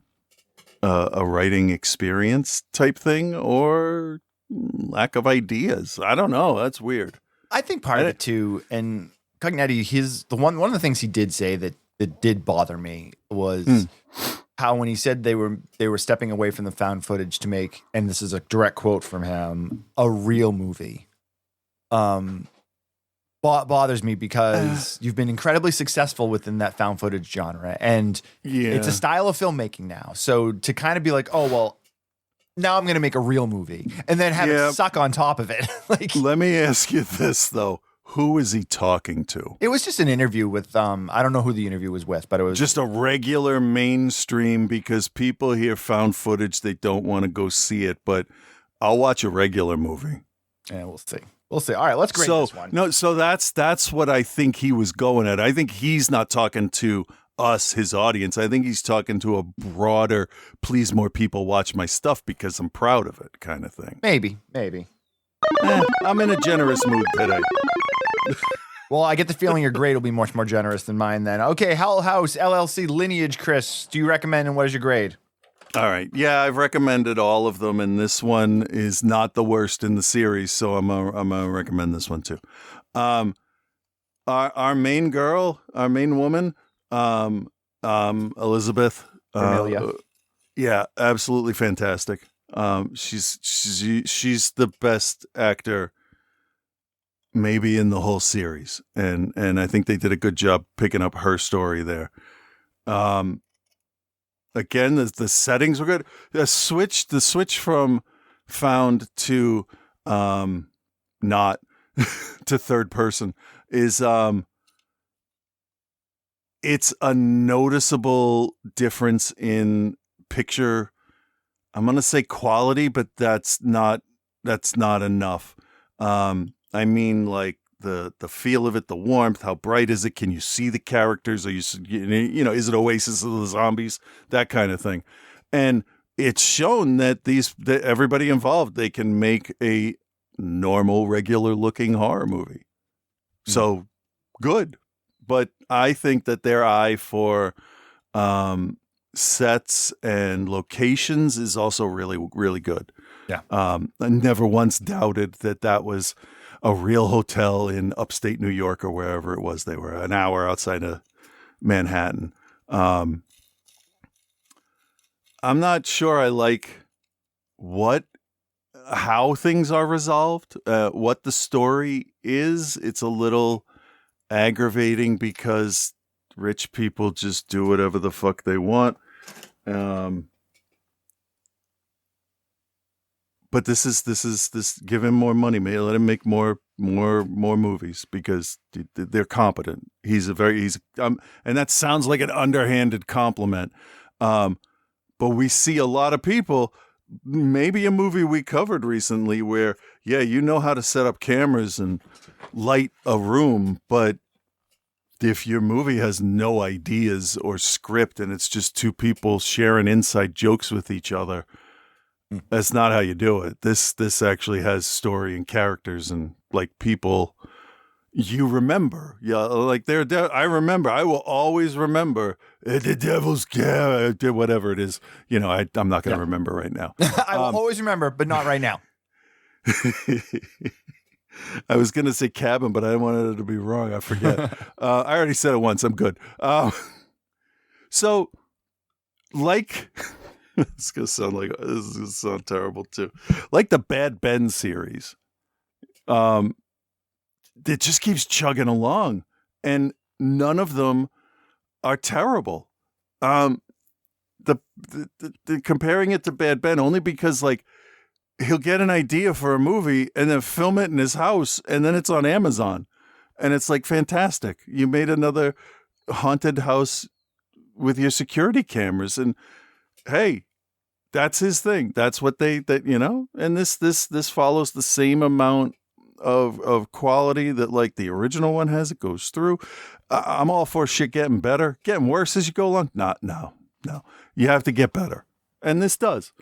writing experience type thing, or lack of ideas. I don't know. That's weird. I think part of it too, and Cognetti, one of the things he did say that did bother me was how when he said they were stepping away from the found footage to make, and this is a direct quote from him, a real movie. Bothers me because you've been incredibly successful within that found footage genre, and it's a style of filmmaking now. So to kind of be like, oh well, now I'm going to make a real movie, and then have it suck on top of it. Like, let me ask you this though: who is he talking to? It was just an interview with I don't know who the interview was with, but it was just a regular mainstream, because people hear found footage, they don't want to go see it, but I'll watch a regular movie. Yeah, we'll see. We'll see. All right, let's grade this one. No, so that's what I think he was going at. I think he's not talking to us, his audience. I think he's talking to a broader, please more people watch my stuff because I'm proud of it kind of thing. Maybe. I'm in a generous mood today. Well, I get the feeling your grade will be much more generous than mine then. Okay, Hellhouse, LLC, Lineage, Chris. Do you recommend, and what is your grade? All right. Yeah, I've recommended all of them, and this one is not the worst in the series, so I'm gonna recommend this one too. Our main girl, our main woman, Elizabeth Amelia. Yeah, absolutely fantastic. She's the best actor maybe in the whole series, and I think they did a good job picking up her story there. Again, the settings were good. The switch from found to not to third person is it's a noticeable difference in picture. I'm going to say quality, but that's not enough. I mean, like the feel of it, the warmth, how bright is it? Can you see the characters? Are is it Oasis of the Zombies? That kind of thing. And it's shown that that everybody involved, they can make a normal, regular looking horror movie. So good. but I think that their eye for sets and locations is also really, really good. Yeah. I never once doubted that was a real hotel in upstate New York or wherever it was. They were an hour outside of Manhattan. I'm not sure I like how things are resolved, what the story is. It's a little aggravating because rich people just do whatever the fuck they want. But this give him more money, man. Let him make more movies because they're competent. And that sounds like an underhanded compliment. But we see a lot of people, maybe a movie we covered recently where, yeah, you know how to set up cameras and light a room, but if your movie has no ideas or script and it's just two people sharing inside jokes with each other, that's not how you do it. This actually has story and characters and like people you remember. Yeah, like I remember. I will always remember the devil's character, whatever it is. You know, I'm not going to remember right now. I will always remember, but not right now. I was going to say cabin, but I wanted it to be wrong. I forget. I already said it once. I'm good. So, like, this is going to sound terrible too. Like the Bad Ben series, it just keeps chugging along, and none of them are terrible. The comparing it to Bad Ben only because like he'll get an idea for a movie and then film it in his house, and then it's on Amazon, and it's like fantastic. You made another haunted house with your security cameras, and hey, that's his thing. That's what and this follows the same amount of quality that like the original one has. It goes through. I'm all for shit getting better, getting worse as you go along. No. You have to get better, and this does.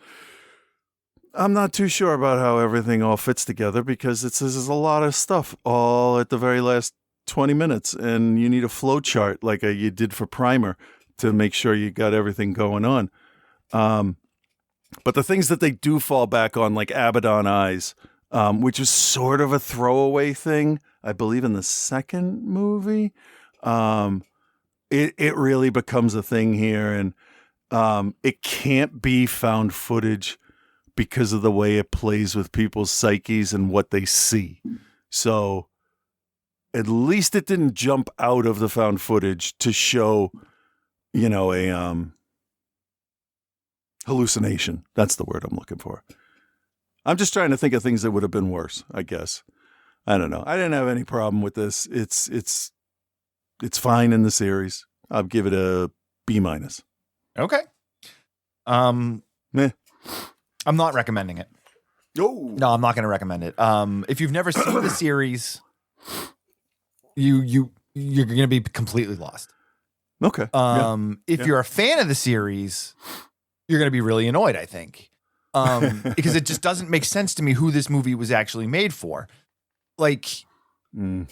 I'm not too sure about how everything all fits together because there's a lot of stuff all at the very last 20 minutes, and you need a flow chart like you did for Primer to make sure you got everything going on. But the things that they do fall back on, like Abaddon Eyes, which is sort of a throwaway thing, I believe in the second movie, it really becomes a thing here, and it can't be found footage because of the way it plays with people's psyches and what they see. So at least it didn't jump out of the found footage to show, a hallucination. That's the word I'm looking for. I'm just trying to think of things that would have been worse, I guess. I don't know. I didn't have any problem with this. It's fine in the series. I'll give it a B-. Okay. Meh. I'm not recommending it. No, I'm not going to recommend it. If you've never seen the series, you're going to be completely lost. Okay. If you're a fan of the series, you're going to be really annoyed, I think. Because it just doesn't make sense to me who this movie was actually made for. Like,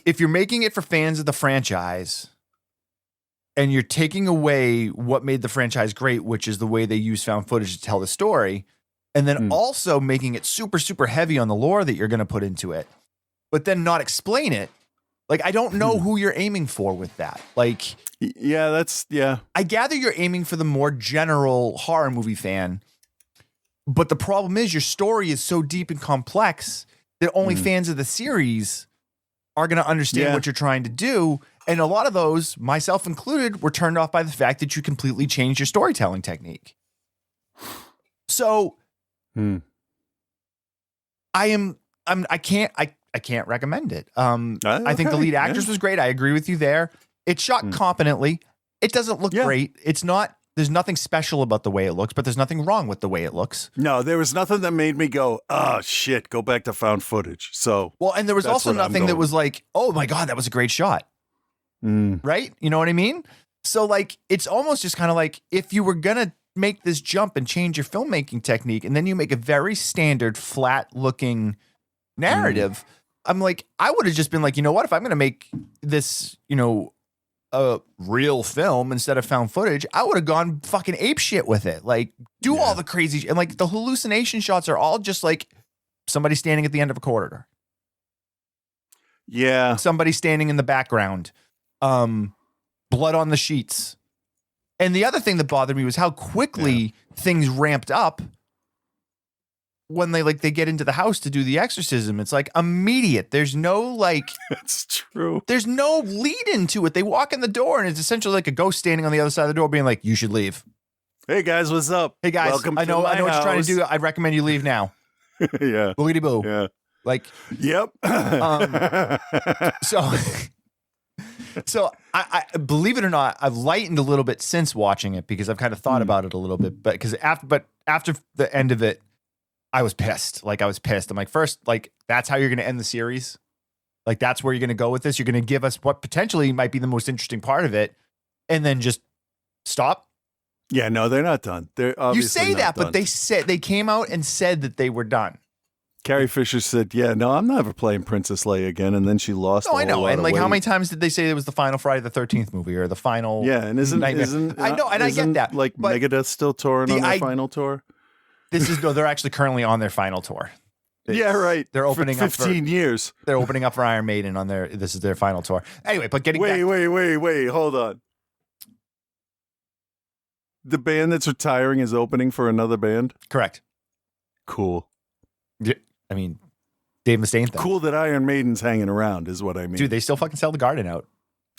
if you're making it for fans of the franchise and you're taking away what made the franchise great, which is the way they use found footage to tell the story, and then also making it super, super heavy on the lore that you're going to put into it, but then not explain it. Like, I don't know who you're aiming for with that. Like, I gather you're aiming for the more general horror movie fan, but the problem is your story is so deep and complex that only fans of the series are going to understand what you're trying to do. And a lot of those, myself included, were turned off by the fact that you completely changed your storytelling technique. So I can't recommend it. I think the lead actress was great. I agree with you there. It's shot competently. It doesn't look great. There's nothing special about the way it looks, but there's nothing wrong with the way it looks. No, there was nothing that made me go, oh shit, go back to found footage. So and there was also nothing that was like, oh my God, that was a great shot. Right? You know what I mean? So like, it's almost just kind of like if you were going to make this jump and change your filmmaking technique, and then you make a very standard flat looking narrative. I'm like, I would have just been like, you know what, if I'm going to make this, a real film instead of found footage, I would have gone fucking ape shit with it. Like, do all the crazy and like the hallucination shots are all just like somebody standing at the end of a corridor. Yeah. Somebody standing in the background. Blood on the sheets. And the other thing that bothered me was how quickly things ramped up when they get into the house to do the exorcism. It's like immediate. There's no like That's true. there's no lead into it. They walk in the door and it's essentially like a ghost standing on the other side of the door being like, you should leave. Hey guys, what's up? Hey guys, Welcome I know to my what you're trying to house. do. I'd recommend you leave now. Yeah. Boogity boo. Yeah. Like Yep. so I believe it or not, I've lightened a little bit since watching it because I've kind of thought about it a little bit. But after the end of it, I was pissed. Like I was pissed. I'm like, first, like that's how you're going to end the series. Like that's where you're going to go with this. You're going to give us what potentially might be the most interesting part of it, and then just stop. Yeah, no, they're not done. They're You obviously say not that, done. but they came out and said that they were done. Carrie Fisher said, "Yeah, no, I'm never playing Princess Leia again," and then she lost. No, a I know. whole lot And of like, how weight. many times did they say it was the final Friday the 13th movie or the final? Yeah, and isn't I know, and I get that. Like but Megadeth still touring on their final tour? they're actually currently on their final tour. Yeah, right. They're opening for up for 15 years. They're opening up for Iron Maiden on their. This is their final tour. Anyway, but getting back, Wait, hold on. The band that's retiring is opening for another band? correct. Cool. Yeah, I mean, Dave Mustaine thing. Cool that Iron Maiden's hanging around is what I mean. Dude, they still fucking sell the Garden out.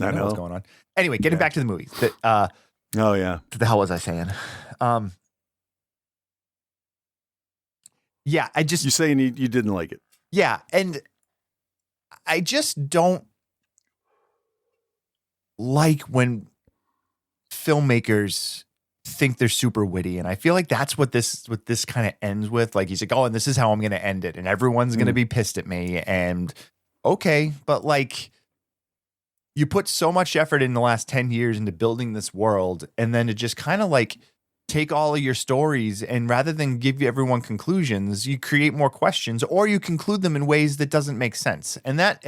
I know. what's going on. Anyway, getting Yeah. back to the movies. Oh, yeah. What the hell was I saying? Yeah, I just You saying you didn't like it? yeah, and I just don't like when filmmakers think they're super witty, and I feel like that's what this kind of ends with. Like he's like, oh, and this is how I'm going to end it, and everyone's going to be pissed at me. And okay, but like you put so much effort in the last 10 years into building this world, and then to just kind of like take all of your stories and rather than give you everyone conclusions, you create more questions or you conclude them in ways that doesn't make sense. And that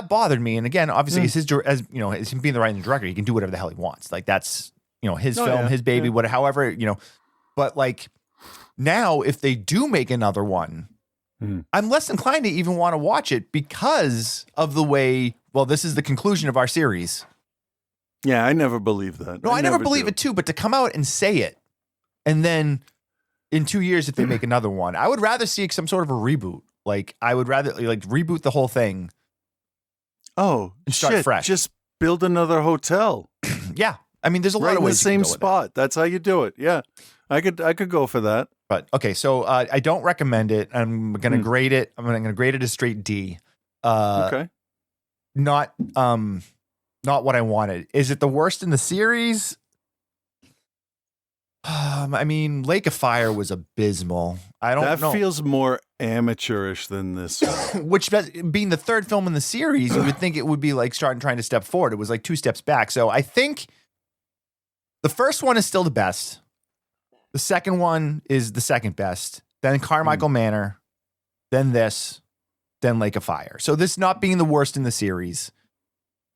bothered me. And again, obviously, it's as you know, as him being the writer and director, he can do whatever the hell he wants. Like that's, you know, his film, his baby, whatever, however, you know. But like now, if they do make another one, I'm less inclined to even want to watch it because of the way. Well, this is the conclusion of our series. Yeah, I never believed that. No, I never believe it too. But to come out and say it, and then in 2 years, if they make another one, I would rather see some sort of a reboot. Like I would rather like reboot the whole thing. Oh, And start shit. fresh. Just build another hotel. Yeah, I mean, there's a lot Right of in the ways same you can go with it. spot. That's how you do it. Yeah. I could go for that. But okay, so I don't recommend it. I'm gonna grade it. I'm gonna grade it a straight D. Okay. Not what I wanted. Is it the worst in the series? I mean, Lake of Fire was abysmal. I don't That know. feels more amateurish than this one. Which, being the third film in the tseries, you would think it would be like trying to step forward. It was like 2 steps back. So I think the first one is still the best. The second one is the second best. Then Carmichael Manor. Then this. Then Lake of Fire. So this not being the worst in the series.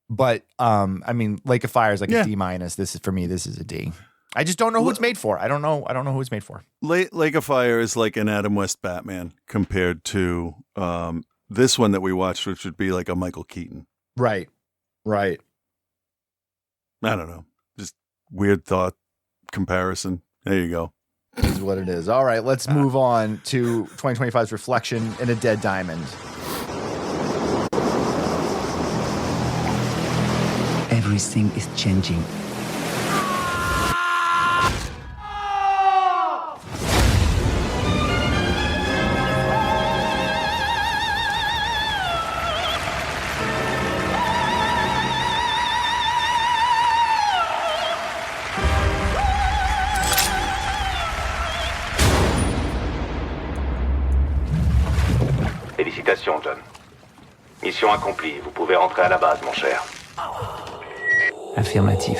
But I mean, Lake of Fire is like a D-. This is for me. This is a D. I just don't know who it's made for. I don't know who it's made for. Lake of Fire is like an Adam West Batman compared to this one that we watched, which would be like a Michael Keaton. Right. I don't know. Just weird thought comparison. There you go. Is what it is. All right, let's move on to 2025's Reflection in a Dead Diamond. Everything is changing. Félicitations, John. Mission accomplie. Vous pouvez rentrer à la base, mon cher. Affirmatif.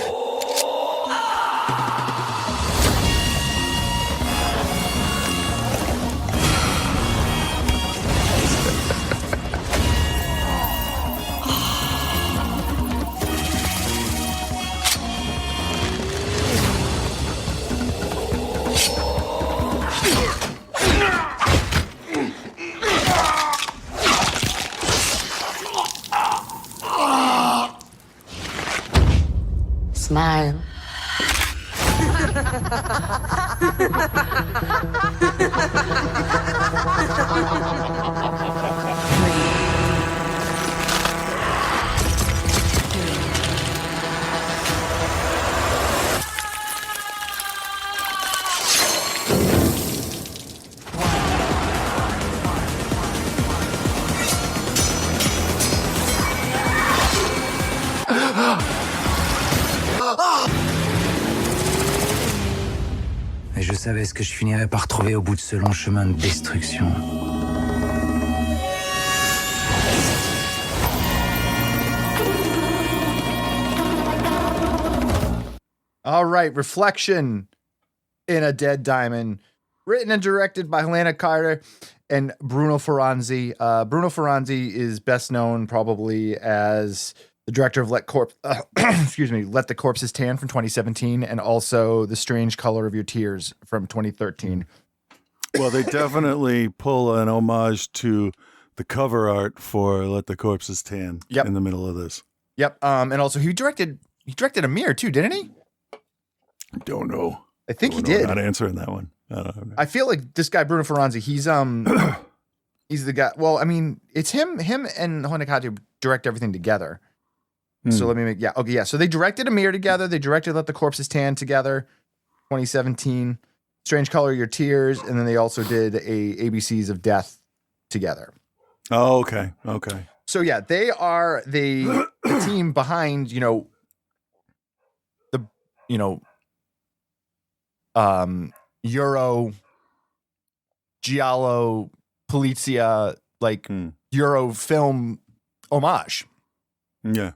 Smile. Et je savais ce que je finirais par trouver au bout de ce long chemin de destruction. All right, Reflection in a Dead Diamond, written and directed by Helena Carter and Bruno Ferranzi. Bruno Ferranzi is best known probably as the director of Let the Corpses Tan from 2017, and also The Strange Color of Your Tears from 2013. Well, they definitely pull an homage to the cover art for Let the Corpses Tan in the middle of this. Yep. And also he directed Amir too, didn't he? Don't know. I think he did. Not answering that one. I don't know. I feel like this guy Bruno Ferranzi, he's the guy. Well, I mean, it's him and Honekatu direct everything together. So let me make So they directed Amir together. They directed Let the Corpses Tan together, 2017. Strange Color of Your Tears, and then they also did a ABCs of Death together. Oh, okay. So yeah, they are the team behind Euro, Giallo, Polizia, like Euro film homage. Yeah.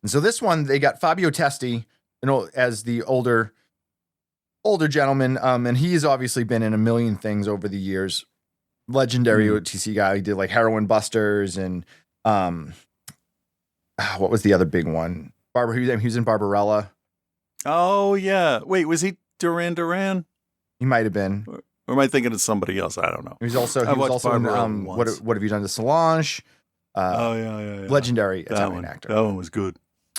And so this one, they got Fabio Testi, as the older gentleman, and he's obviously been in a million things over the years. Legendary OTC guy. He did like Heroin Busters and what was the other big one? He was in Barbarella. Oh yeah. Wait, was he Duran? He might have been. Or am I thinking of somebody else? I don't know. He was also in What Have You Done to Solange? Yeah. Legendary Italian actor. That one was good.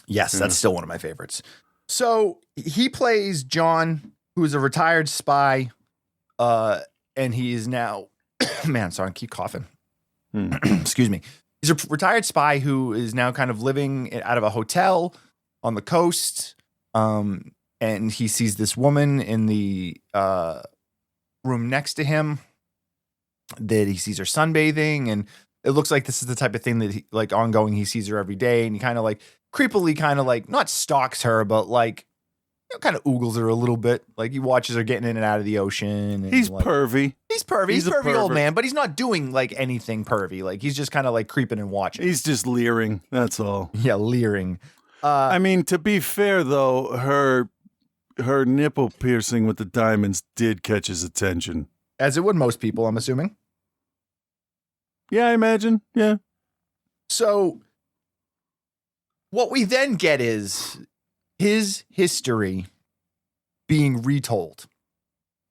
Yes, that's still one of my favorites. So he plays John, who is a retired spy, and he is now, I keep coughing. Excuse me. He's a retired spy who is now kind of living out of a hotel on the coast, and he sees this woman in the room next to him that he sees her sunbathing, and it looks like this is the type of thing that he sees her every day, and he kind of like creepily not stalks her, but kind of oogles her a little bit. Like he watches her getting in and out of the ocean. And he's pervy. He's pervy. He's a pervy old man, but he's not doing anything pervy. Like he's just kind of creeping and watching. He's just leering. That's all. Yeah, leering. I mean, to be fair though, her nipple piercing with the diamonds did catch his attention. As it would most people, I'm assuming. Yeah, I imagine. Yeah. So what we then get is his history being retold.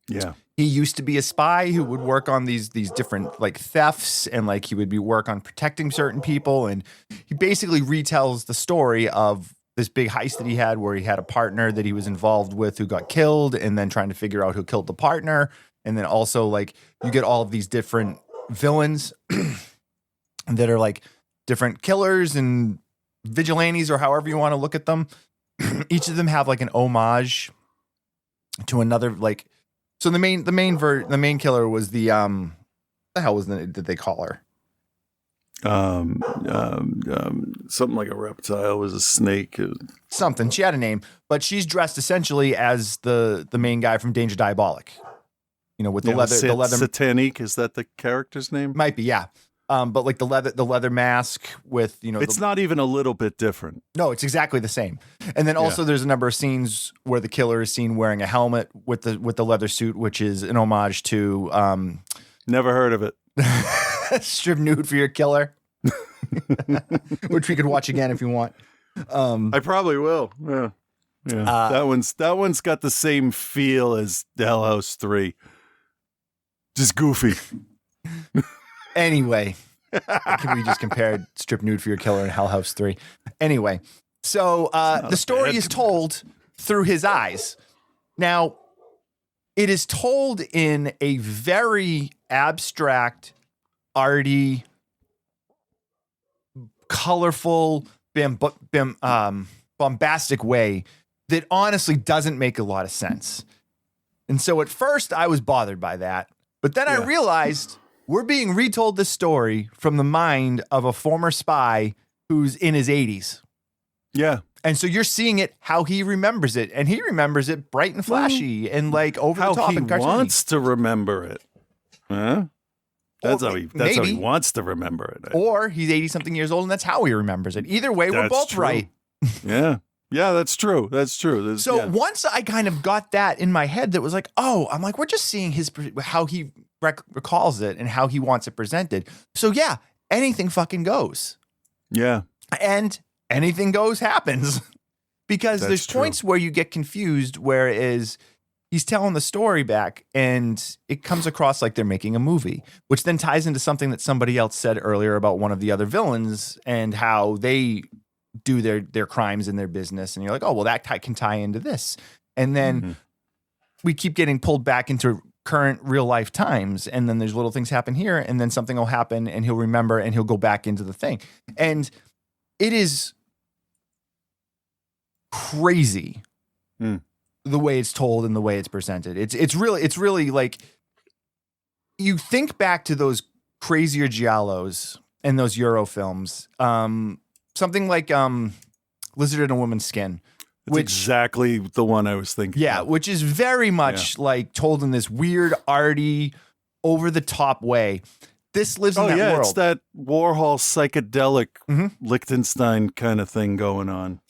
Yeah. He used to be a spy who would work on these different thefts, and he would work on protecting certain people, and he basically retells the story of this big heist that he had where he had a partner that he was involved with who got killed, and then trying to figure out who killed the partner. And then also you get all of these different villains that are different killers and vigilantes, or however you want to look at them. Each of them have an homage to another. So the main killer was the hell was did they call her? Something like a reptile. Was a snake. Something. She had a name, but she's dressed essentially as the main guy from Danger Diabolic. With the leather. Satanique, is that the character's name? Might be, yeah. But the leather mask with it's not even a little bit different. No, it's exactly the same. And then also there's a number of scenes where the killer is seen wearing a helmet with the leather suit, which is an homage to never heard of it. Strip Nude for Your Killer, which we could watch again if you want. I probably will. Yeah. That one's got the same feel as the Hellhouse 3. Just goofy. Anyway, we just compared Strip Nude for Your Killer and Hellhouse 3. Anyway, so the story is told through his eyes. Now, it is told in a very abstract, arty, colorful, bombastic way that honestly doesn't make a lot of sense. And so at first I was bothered by that, but then I realized we're being retold this story from the mind of a former spy who's in his 80s. Yeah. And so you're seeing it how he remembers it, and he remembers it bright and flashy and like over the top and cartoony. How he wants to remember it. Huh? That's how he wants to remember it. Or he's 80 something years old and that's how he remembers it. Either way, we're both true. right. Yeah. Yeah, that's true. That's true. Once I kind of got that in my head, that was like, oh, I'm like, we're just seeing how he recalls it and how he wants it presented. So yeah, anything fucking goes. Yeah. And anything goes happens because That's there's true. points where you get confused, whereas he's telling the story back and it comes across like they're making a movie, which then ties into something that somebody else said earlier about one of the other villains and how they do their crimes in their business. And you're like, oh, well, that can tie into this. And then we keep getting pulled back into current real life times. And then there's little things happen here and then something will happen and he'll remember and he'll go back into the thing. And it is crazy the way it's told and the way it's presented. It's really like you think back to those crazier giallos and those Euro films. Something like Lizard in a Woman's Skin. That's exactly the one I was thinking. Yeah, of. which is very much like told in this weird, arty, over the top way. This lives in that world. It's that Warhol psychedelic Liechtenstein kind of thing going on.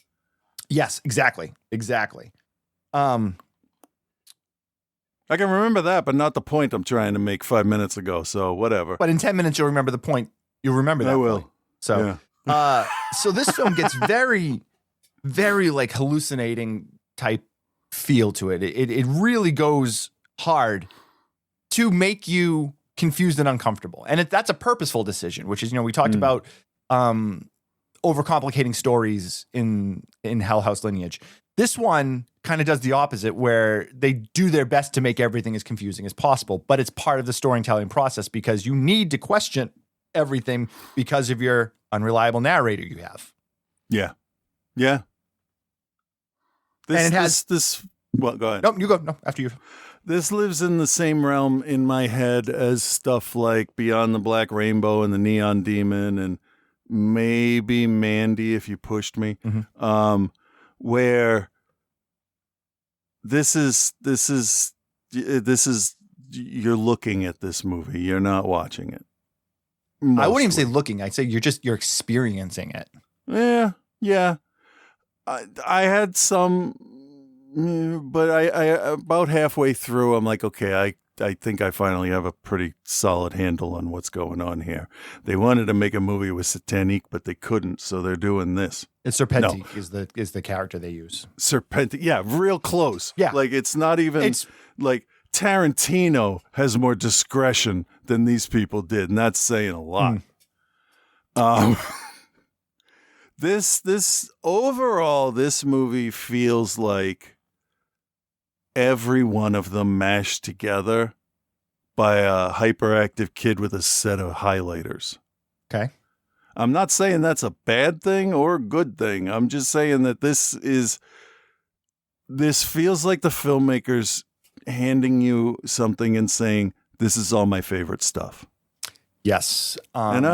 Yes, exactly. I can remember that, but not the point I'm trying to make 5 minutes ago. So whatever. But in 10 minutes, you'll remember the point. You'll remember that. I will. Point. So, so this film gets very, very like hallucinating type feel to it. It really goes hard to make you confused and uncomfortable. And that's a purposeful decision, which is, we talked about overcomplicating stories in Hellhouse Lineage. This one kind of does the opposite, where they do their best to make everything as confusing as possible, but it's part of the storytelling process because you need to question everything because of your unreliable narrator you have. Yeah. Yeah. And it has this. Well, go ahead. No, you go. No, after you. This lives in the same realm in my head as stuff like Beyond the Black Rainbow and the Neon Demon and maybe Mandy if you pushed me. Where this is you're looking at this movie, you're not watching it. Mostly. I wouldn't even say looking. I'd say you're experiencing it. Yeah. I had some, but I about halfway through, I'm like, okay, I think I finally have a pretty solid handle on what's going on here. They wanted to make a movie with Satanique, but they couldn't, so they're doing this. It's Serpentique is the character they use. Serpentique, yeah, real close. Yeah, like it's not even like Tarantino has more discretion than these people did, and that's saying a lot. This overall, this movie feels like every one of them mashed together by a hyperactive kid with a set of highlighters. Okay. I'm not saying that's a bad thing or a good thing. I'm just saying that this feels like the filmmakers handing you something and saying, this is all my favorite stuff. Yes. And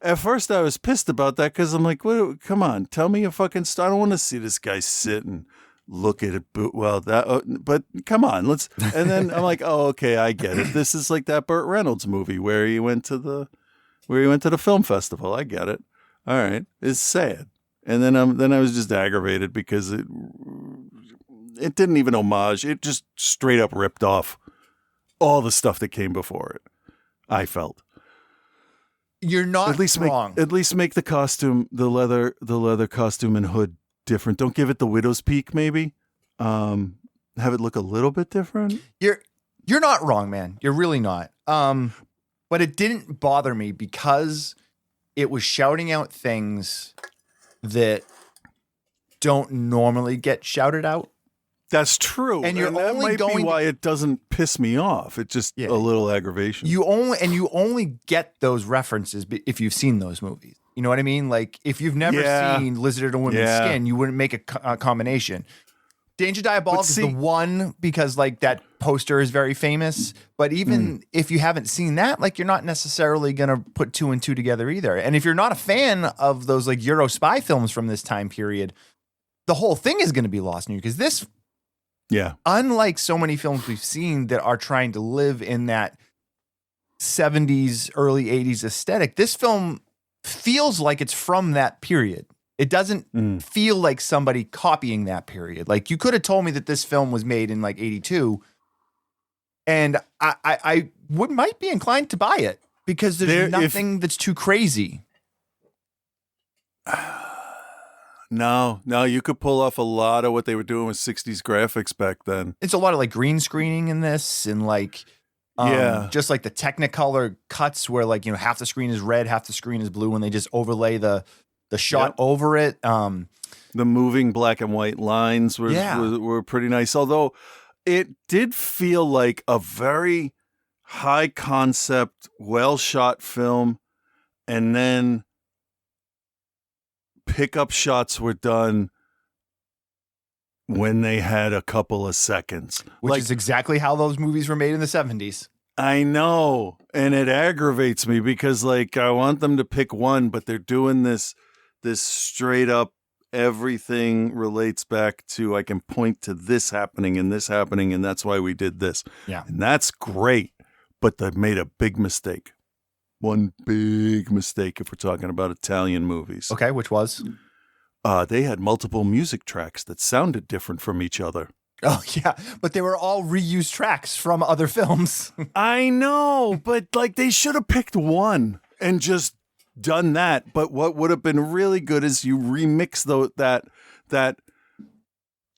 at first I was pissed about that because I'm like, what, come on, tell me a fucking story. I don't want to see this guy sit and look at it. But come on, let's. And then I'm like, oh, okay, I get it. This is like that Burt Reynolds movie where he went to the film festival. I get it. All right, it's sad. And then I was just aggravated because it didn't even homage. It just straight up ripped off all the stuff that came before it. I felt. You're not wrong. At least make the costume, the leather costume and hood different. Don't give it the widow's peak, maybe. Have it look a little bit different. You're not wrong, man. You're really not. But it didn't bother me because it was shouting out things that don't normally get shouted out. That's true. And you're that only might going be to- why it doesn't piss me off. It's just a little aggravation. You only get those references if you've seen those movies. You know what I mean? Like if you've never seen Lizard in a Woman's Skin, you wouldn't make a combination. Danger Diabolic is the one because like that poster is very famous. But even if you haven't seen that, like you're not necessarily going to put 2 and 2 together either. And if you're not a fan of those like Euro spy films from this time period, the whole thing is going to be lost on you because this, unlike so many films we've seen that are trying to live in that 70s, early 80s aesthetic, this film feels like it's from that period. It doesn't feel like somebody copying that period. Like you could have told me that this film was made in like 82 and I might be inclined to buy it because there's nothing that's too crazy. No, you could pull off a lot of what they were doing with 60s graphics back then. It's a lot of like green screening in this and like just like the Technicolor cuts where like, you know, half the screen is red, half the screen is blue and they just overlay the shot over it. The moving black and white lines were pretty nice. Although it did feel like a very high concept, well shot film. And then pickup shots were done when they had a couple of seconds. Which is exactly how those movies were made in the 70s. I know. And it aggravates me because like I want them to pick one, but they're doing this straight up everything relates back to I can point to this happening and that's why we did this. Yeah. And that's great, but they've made a big mistake. One big mistake if we're talking about Italian movies. Okay, which was? They had multiple music tracks that sounded different from each other. Oh, yeah. But they were all reused tracks from other films. I know, but like they should have picked one and just done that. But what would have been really good is you remix that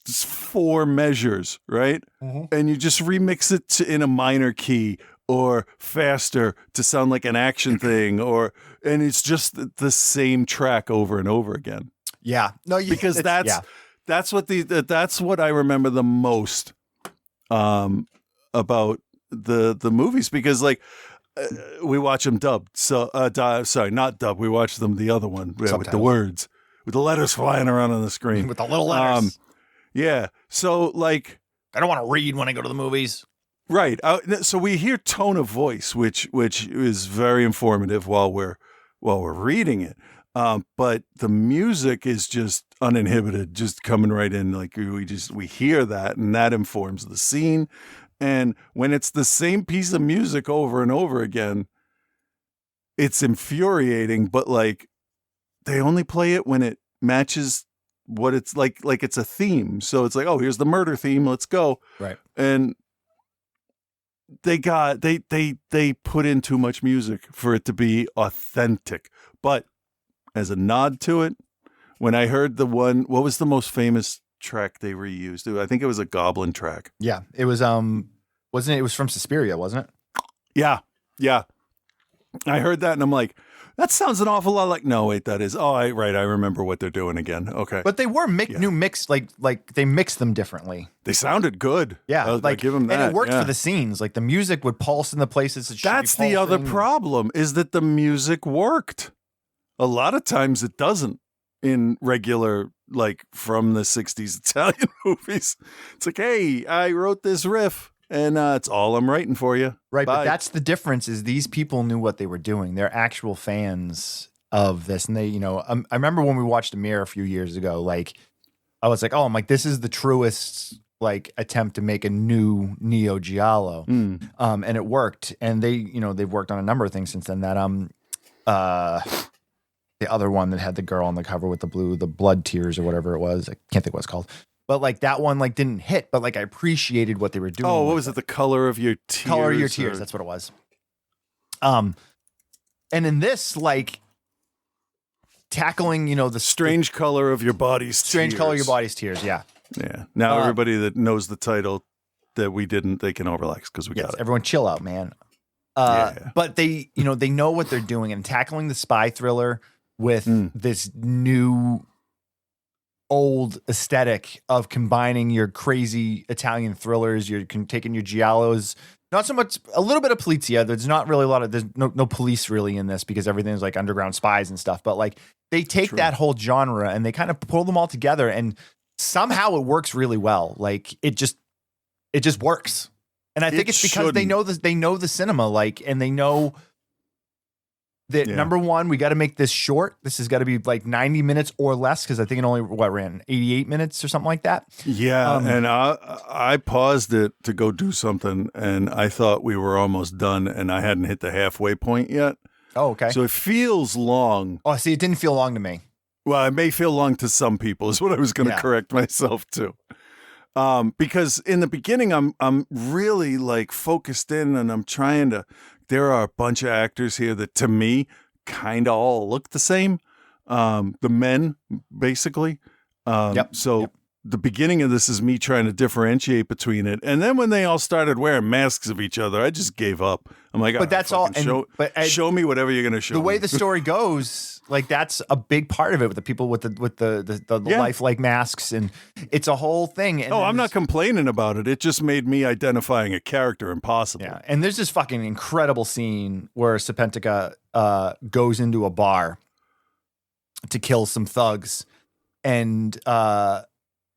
4 measures, right? Mm-hmm. And you just remix it in a minor key or faster to sound like an action thing, and it's just the same track over and over again. Yeah, no, because that's what I remember the most about the movies because like we watch them dubbed. So sorry, not dubbed. We watch them the other one with the words, with the letters flying around on the screen, with the little letters. Yeah. So like, I don't want to read when I go to the movies. Right. So we hear tone of voice, which is very informative while we're reading it. But the music is just uninhibited, just coming right in. Like we hear that, and that informs the scene. And when it's the same piece of music over and over again, it's infuriating. But like, they only play it when it matches what it's like it's a theme. So it's like, oh, here's the murder theme. Let's go. Right. And they put in too much music for it to be authentic. But as a nod to it, when I heard what was the most famous track they reused? I think it was a Goblin track. Yeah, it was wasn't it? It was from Suspiria, wasn't it? Yeah. I heard that and I'm like, that sounds an awful lot like. No, wait, that is. Oh, right. I remember what they're doing again. Okay, but they were new mix, like they mixed them differently. They sounded good. Yeah, I give them that, and it worked for the scenes. Like the music would pulse in the places. That's the other problem is that the music worked. A lot of times it doesn't in regular, like from the 60s Italian movies. It's like, hey, I wrote this riff and it's all I'm writing for you. Right. Bye. But that's the difference is these people knew what they were doing. They're actual fans of this. And they, I remember when we watched Amir a few years ago, like I was like, oh, I'm like, this is the truest like attempt to make a new Neo Giallo. And it worked. And they, they've worked on a number of things since then. That the other one that had the girl on the cover with the blood tears or whatever it was. I can't think what it's called. But like that one like didn't hit, but like I appreciated what they were doing. Oh, what was it? The Color of Your Tears. Color of Your Tears, that's what it was. And in this, like tackling, the Strange Color of Your Body's Tears. Strange Color of Your Body's Tears, yeah. Yeah. Now everybody that knows the title that we didn't, they can all relax because we got it. Everyone chill out, man. But they, they know what they're doing and tackling the spy thriller with this new old aesthetic of combining your crazy Italian thrillers, you're taking your giallos, not so much, a little bit of Polizia. There's not really there's no police really in this because everything's like underground spies and stuff. But like they take that whole genre and they kind of pull them all together, and somehow it works really well. Like it just works. And I think it's because they know the cinema, like, and they know that number one, we got to make this short. This has got to be like 90 minutes or less, because I think it only ran 88 minutes or something like that. Yeah, and I paused it to go do something, and I thought we were almost done, and I hadn't hit the halfway point yet. Oh, okay. So it feels long. Oh, see, it didn't feel long to me. Well, it may feel long to some people, is what I was going to correct myself to. Because in the beginning, I'm really like focused in, and I'm trying to. There are a bunch of actors here that, to me, kind of all look the same. The men, basically. So the beginning of this is me trying to differentiate between it, and then when they all started wearing masks of each other, I just gave up. I'm like, but that's all. Show me whatever you're going to show. The way me. the story goes, like that's a big part of it with the people with the lifelike masks, and it's a whole thing. And I'm not complaining about it. It just made me identifying a character impossible. Yeah, and there's this fucking incredible scene where Serpentica goes into a bar to kill some thugs, and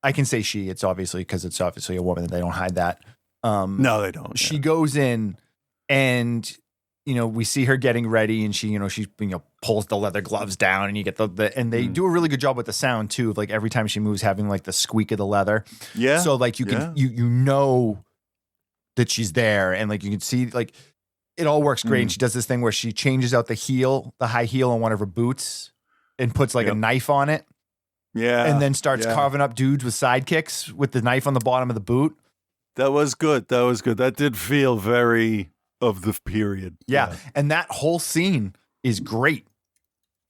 I can say she. It's obviously because it's obviously a woman. They don't hide that. No, they don't. She goes in, and we see her getting ready, and she pulls the leather gloves down, and you get and they do a really good job with the sound too. Of like every time she moves, having like the squeak of the leather. Yeah. So like you can you know that she's there, and like you can see like it all works great. And she does this thing where she changes out the high heel on one of her boots, and puts like a knife on it. Yeah. And then starts carving up dudes with sidekicks with the knife on the bottom of the boot. That was good. That did feel very of the period. Yeah. And that whole scene is great.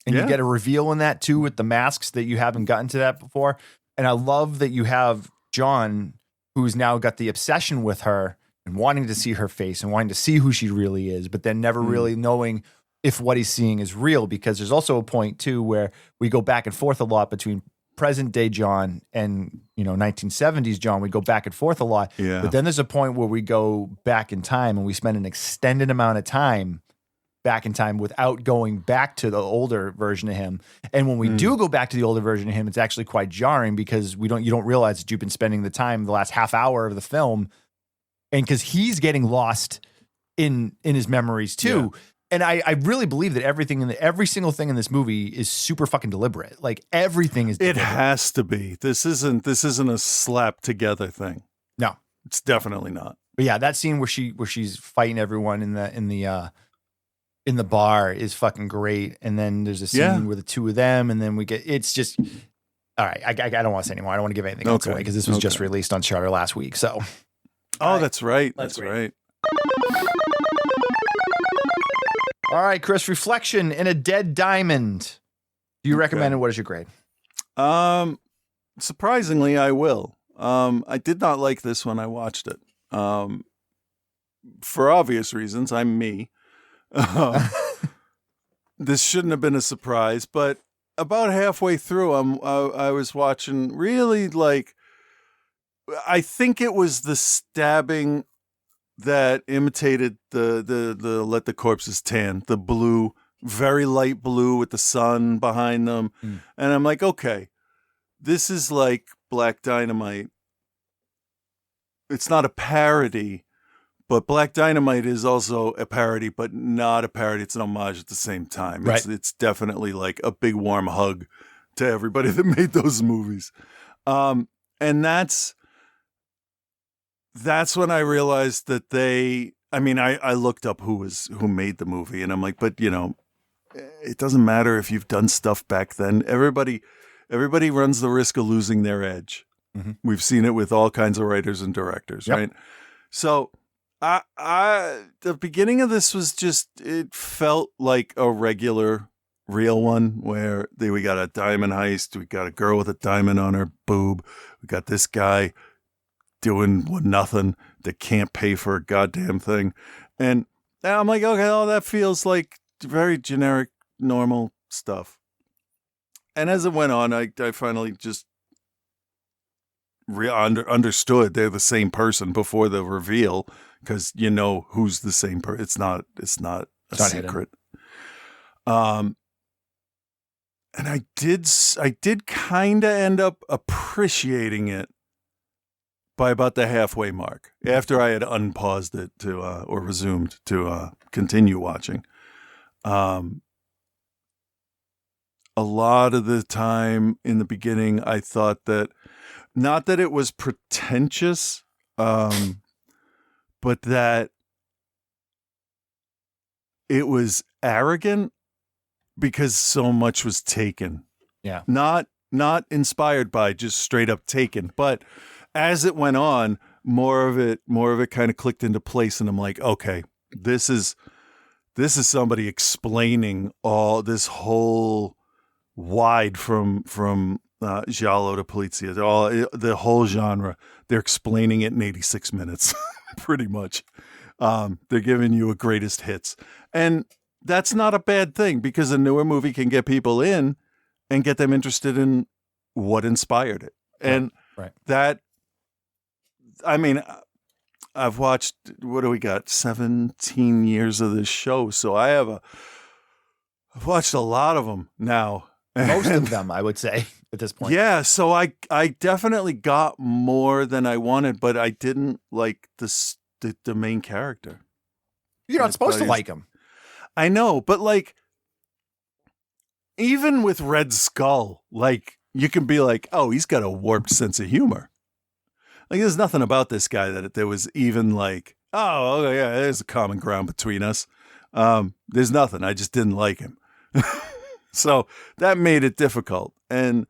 And you get a reveal in that too with the masks that you haven't gotten to that before. And I love that you have John, who's now got the obsession with her and wanting to see her face and wanting to see who she really is, but then never really knowing if what he's seeing is real, because there's also a point too where we go back and forth a lot between present day John and 1970s John. We go back and forth a lot, but then there's a point where we go back in time and we spend an extended amount of time back in time without going back to the older version of him. And when we do go back to the older version of him, it's actually quite jarring, because you don't realize that you've been spending the time, the last half hour of the film, and because he's getting lost in his memories too. And I really believe that every single thing in this movie is super fucking deliberate. Like everything is deliberate. It has to be. This isn't a slap together thing. No. It's definitely not. But yeah, that scene where she's fighting everyone in the bar is fucking great. And then there's a scene where the two of them, and then it's just all right. I don't want to say anymore. I don't want to give anything else away, because this was just released on Shutter last week. So that's right. That's right. All right, Chris, Reflection in a Dead Diamond. Do you recommend it? What is your grade? Surprisingly, I will. I did not like this when I watched it. For obvious reasons, I'm me. This shouldn't have been a surprise, but about halfway through, I was watching really like, I think it was the stabbing that imitated the Let the Corpses Tan, the blue, very light blue with the sun behind them. And I'm like, okay, this is like Black Dynamite. It's not a parody, but Black Dynamite is also a parody, but not a parody. It's an homage at the same time. Right. It's definitely like a big warm hug to everybody that made those movies. And that's when I realized that I looked up who made the movie, and I'm like, but it doesn't matter if you've done stuff back then. Everybody runs the risk of losing their edge. Mm-hmm. We've seen it with all kinds of writers and directors, right? So the beginning of this was it felt like a regular real one where we got a diamond heist. We got a girl with a diamond on her boob. We got this guy doing nothing that can't pay for a goddamn thing. And I'm like, okay, that feels like very generic, normal stuff. And as it went on, I finally just understood they're the same person before the reveal, because you know who's the same person. It's not a secret. And I did kind of end up appreciating it by about the halfway mark, after I had unpaused it to or resumed to continue watching. A lot of the time in the beginning, I thought that, not that it was pretentious, but that it was arrogant because so much was taken. Yeah. Not inspired by, just straight up taken. But as it went on, more of it kind of clicked into place, and I'm like, okay, this is somebody explaining all this whole wide from giallo to polizia, the whole genre. They're explaining it in 86 minutes, pretty much. They're giving you a greatest hits, and that's not a bad thing, because a newer movie can get people in and get them interested in what inspired it. And that, I mean, I've watched, what do we got? 17 years of this show. So I've watched a lot of them now. Most of them, I would say, at this point. Yeah. So I definitely got more than I wanted, but I didn't like the main character. You're not supposed to like him. I know, but like, even with Red Skull, like, you can be like, oh, he's got a warped sense of humor. Like, there's nothing about this guy that there was even like, oh yeah, there's a common ground between us. There's nothing. I just didn't like him. So that made it difficult. And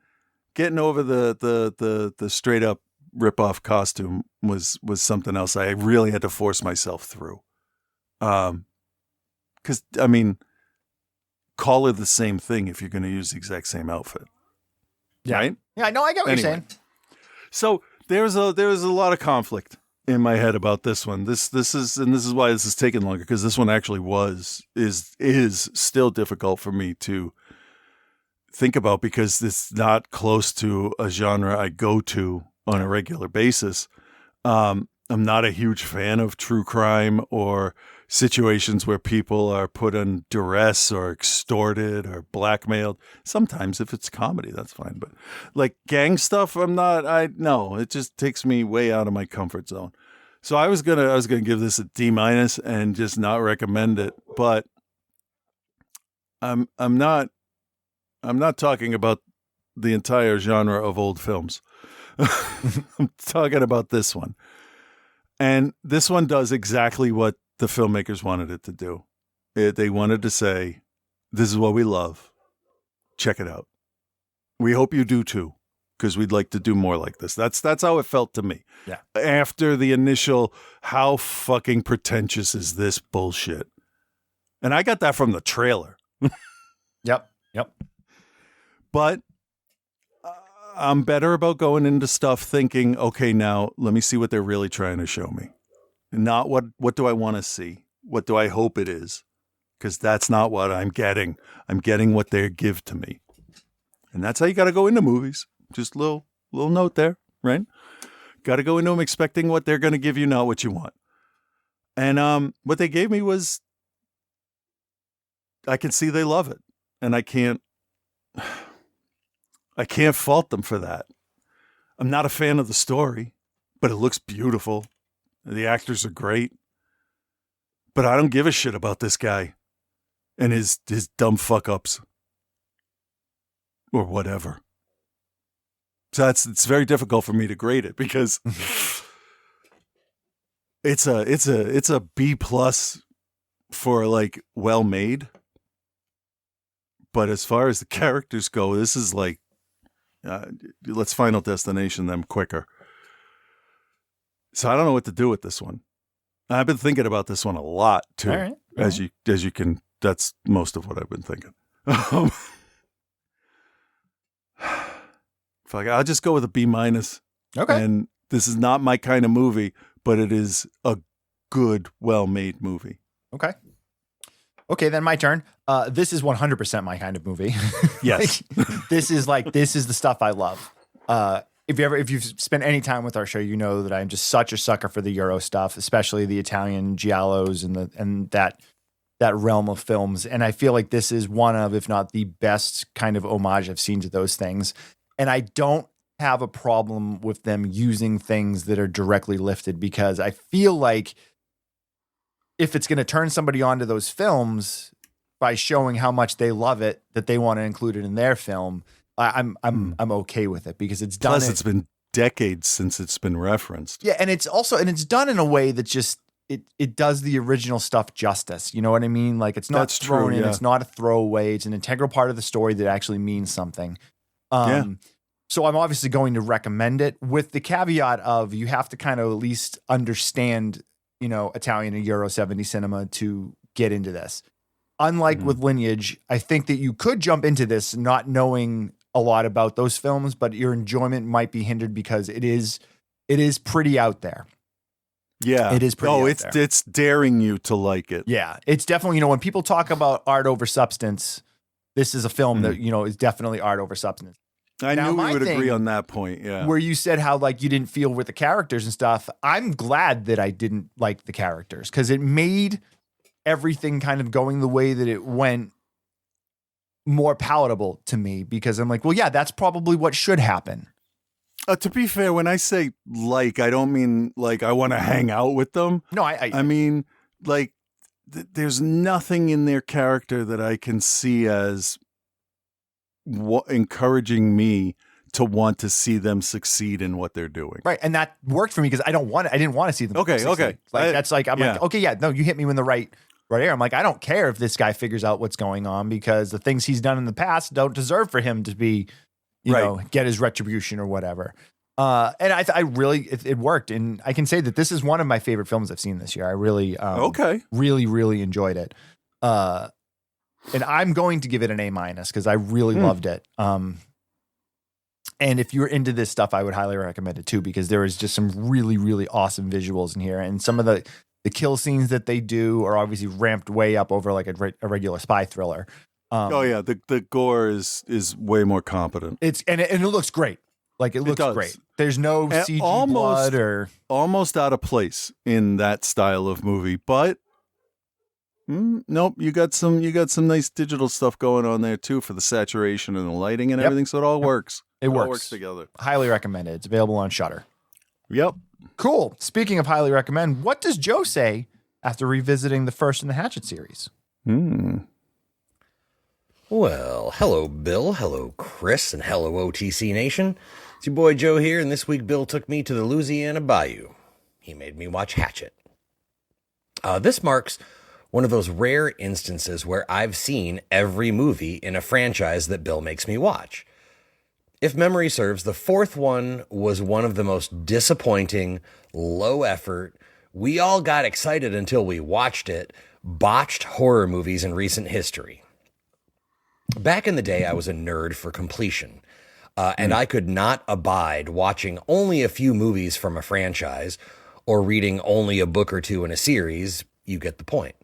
getting over the straight up rip off costume was something else I really had to force myself through. Because, I mean, call it the same thing if you're going to use the exact same outfit. Yeah. Right? Yeah, I know. I get what you're saying. So there was a lot of conflict in my head about this one. This is why this is taking longer, because this one actually is still difficult for me to think about, because it's not close to a genre I go to on a regular basis. I'm not a huge fan of true crime or situations where people are put on duress or extorted or blackmailed. Sometimes if it's comedy, that's fine. But like gang stuff, no, it just takes me way out of my comfort zone. So I was gonna give this a D- and just not recommend it. But I'm not talking about the entire genre of old films. I'm talking about this one. And this one does exactly what the filmmakers wanted it to do. They wanted to say, this is what we love. Check it out. We hope you do too, because we'd like to do more like this. That's how it felt to me. Yeah. After the initial, how fucking pretentious is this bullshit? And I got that from the trailer. Yep. But I'm better about going into stuff thinking, okay, now let me see what they're really trying to show me. Not what do I want to see? What do I hope it is? Because that's not what I'm getting. I'm getting what they give to me. And that's how you got to go into movies. Just a little note there, right? Got to go into them expecting what they're going to give you, not what you want. And what they gave me was, I can see they love it. And I can't fault them for that. I'm not a fan of the story, but it looks beautiful. The actors are great. But I don't give a shit about this guy and his dumb fuck-ups. Or whatever. So it's very difficult for me to grade it, because it's a B+ for like well made. But as far as the characters go, this is like, let's Final Destination them quicker. So I don't know what to do with this one. I've been thinking about this one a lot too. All right. As you can, that's most of what I've been thinking. Fuck, I'll just go with a B-. Okay. And this is not my kind of movie, but it is a good, well-made movie. Okay. Okay, then my turn. This is 100% my kind of movie. Yes. This is the stuff I love. if you've spent any time with our show, you know that I'm just such a sucker for the Euro stuff, especially the Italian giallos and that realm of films. And I feel like this is one of, if not the best kind of homage I've seen to those things. And I don't have a problem with them using things that are directly lifted, because I feel like if it's going to turn somebody onto those films by showing how much they love it, that they want to include it in their film, I'm okay with it, because it's done. Plus, it's been decades since it's been referenced. Yeah, and it's done in a way that just it does the original stuff justice. You know what I mean? Like, it's not That's thrown true, in. yeah. It's not a throwaway. It's an integral part of the story that actually means something. So I'm obviously going to recommend it, with the caveat of you have to kind of at least understand, you know, Italian and Euro 70 cinema to get into this. Unlike with Lineage, I think that you could jump into this not knowing a lot about those films, but your enjoyment might be hindered because it is pretty out there. Yeah, it is pretty out there. It's daring you to like it. Yeah, it's definitely, you know, when people talk about art over substance, this is a film that, you know, is definitely art over substance. I knew we would agree on that point. Yeah, where you said how like you didn't feel with the characters and stuff. I'm glad that I didn't like the characters, because it made everything kind of going the way that it went more palatable to me, because I'm like, well, yeah, that's probably what should happen. To be fair, when I say like, I don't mean like I want to hang out with them. No, I mean like there's nothing in their character that I can see as encouraging me to want to see them succeed in what they're doing. Right. And that worked for me, because I didn't want to see them succeed. Okay. Like, that's like, I'm like, okay, yeah, no, you hit me in the right here. I'm like, I don't care if this guy figures out what's going on, because the things he's done in the past don't deserve for him to be, you know, get his retribution or whatever. And I really, it worked. And I can say that this is one of my favorite films I've seen this year. I really, really, really enjoyed it. And I'm going to give it an A-, because I really loved it. And if you're into this stuff, I would highly recommend it too, because there is just some really, really awesome visuals in here. And some of the kill scenes that they do are obviously ramped way up over like a regular spy thriller. The gore is way more competent. And it looks great. Like, it looks great. There's no CG blood or almost out of place in that style of movie, but nope, you got some nice digital stuff going on there too for the saturation and the lighting and everything. So it all works. It all works. works together. Highly recommended. It's available on Shudder. Yep. Cool. Speaking of highly recommend, what does Joe say after revisiting the first in the Hatchet series? Well, hello, Bill. Hello, Chris. And hello, OTC Nation. It's your boy Joe here, and this week Bill took me to the Louisiana Bayou. He made me watch Hatchet. This marks one of those rare instances where I've seen every movie in a franchise that Bill makes me watch. If memory serves, the fourth one was one of the most disappointing, low effort, we all got excited until we watched it, botched horror movies in recent history. Back in the day, I was a nerd for completion, and I could not abide watching only a few movies from a franchise or reading only a book or two in a series. You get the point.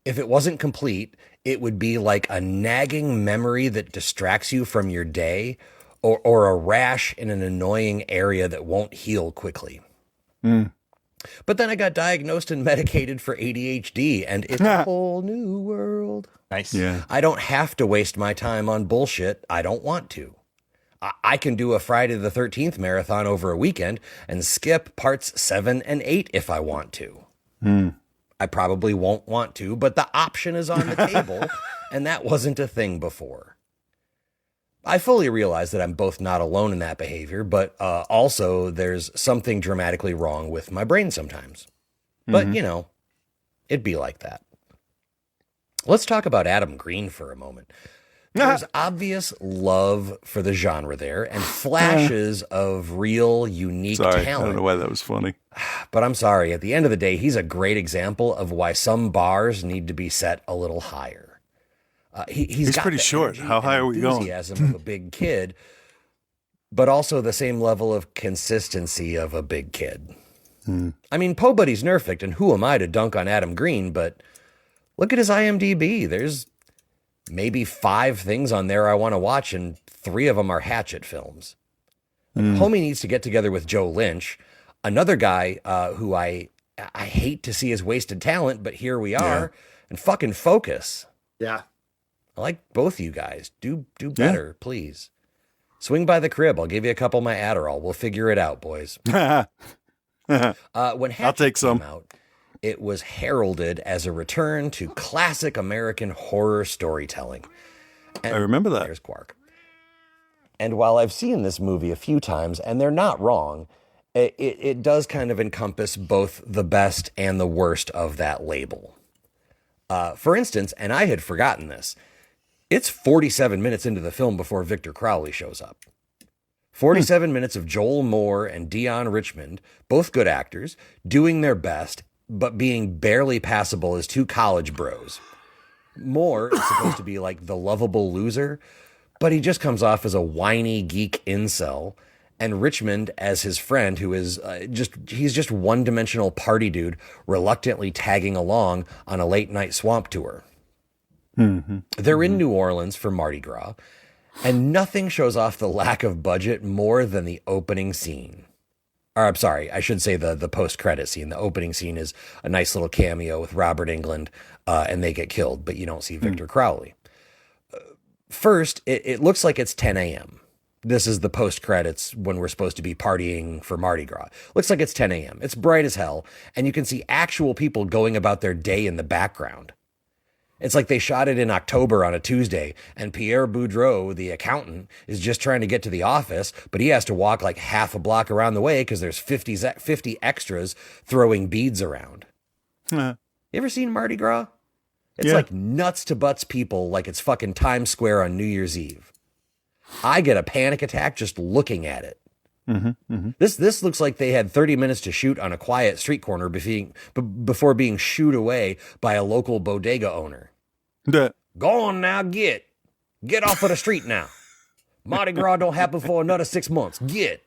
If it wasn't complete, it would be like a nagging memory that distracts you from your day, or a rash in an annoying area that won't heal quickly. But then I got diagnosed and medicated for ADHD, and it's a whole new world. Nice. Yeah. I don't have to waste my time on bullshit I don't want to. I can do a Friday the 13th marathon over a weekend and skip parts 7 and 8 if I want to. I probably won't want to, but the option is on the table, and that wasn't a thing before. I fully realize that I'm both not alone in that behavior, but also there's something dramatically wrong with my brain sometimes. But, you know, it'd be like that. Let's talk about Adam Green for a moment. There's obvious love for the genre there and flashes of real, unique talent. I don't know why that was funny. But I'm sorry, at the end of the day, he's a great example of why some bars need to be set a little higher. He's got pretty short. How high are we going? Enthusiasm of a big kid, but also the same level of consistency of a big kid. I mean, Po Buddy's nerfed, and who am I to dunk on Adam Green? But look at his IMDb. There's maybe 5 things on there I want to watch, and 3 of them are Hatchet films. Homie needs to get together with Joe Lynch, another guy who I hate to see his wasted talent, but here we are, and fucking focus. Yeah. I like both you guys. Do better, please. Swing by the crib. I'll give you a couple of my Adderall. We'll figure it out, boys. When Hatchet I'll take some. came out, it was heralded as a return to classic American horror storytelling. And I remember that. There's Quark. And while I've seen this movie a few times, and they're not wrong, it does kind of encompass both the best and the worst of that label. For instance, and I had forgotten this, it's 47 minutes into the film before Victor Crowley shows up. 47 minutes of Joel Moore and Dion Richmond, both good actors, doing their best, but being barely passable as two college bros. Moore is supposed to be like the lovable loser, but he just comes off as a whiny geek incel, and Richmond as his friend who is he's just one-dimensional party dude reluctantly tagging along on a late-night swamp tour. They're in New Orleans for Mardi Gras, and nothing shows off the lack of budget more than the opening scene. Or I'm sorry, I should say the post-credit scene. The opening scene is a nice little cameo with Robert Englund, and they get killed, but you don't see Victor Crowley. First, it looks like it's 10 a.m. This is the post-credits when we're supposed to be partying for Mardi Gras. Looks like it's 10 a.m. It's bright as hell, and you can see actual people going about their day in the background. It's like they shot it in October on a Tuesday, and Pierre Boudreau, the accountant, is just trying to get to the office, but he has to walk like half a block around the way because there's 50 extras throwing beads around. You ever seen Mardi Gras? It's like nuts to butts people like it's fucking Times Square on New Year's Eve. I get a panic attack just looking at it. This looks like they had 30 minutes to shoot on a quiet street corner before being shooed away by a local bodega owner. Go on now, get off of the street now. Mardi Gras don't happen for another 6 months. Get.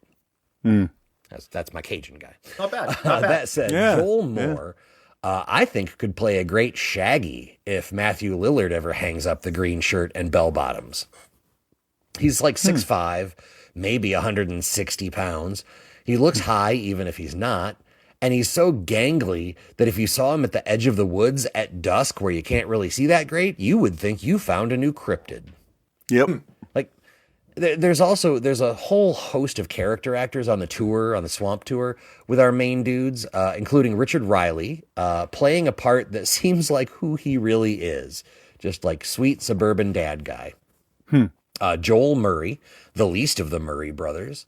That's my Cajun guy. Not bad. Not bad. That said, Joel Moore, I think could play a great Shaggy if Matthew Lillard ever hangs up the green shirt and bell bottoms. He's like 6'5", maybe 160 pounds. He looks high even if he's not. And he's so gangly that if you saw him at the edge of the woods at dusk where you can't really see that great, you would think you found a new cryptid. Yep. Like there's a whole host of character actors on the tour, on the swamp tour with our main dudes, including Richard Riley, playing a part that seems like who he really is. Just like sweet suburban dad guy. Joel Murray, the least of the Murray brothers,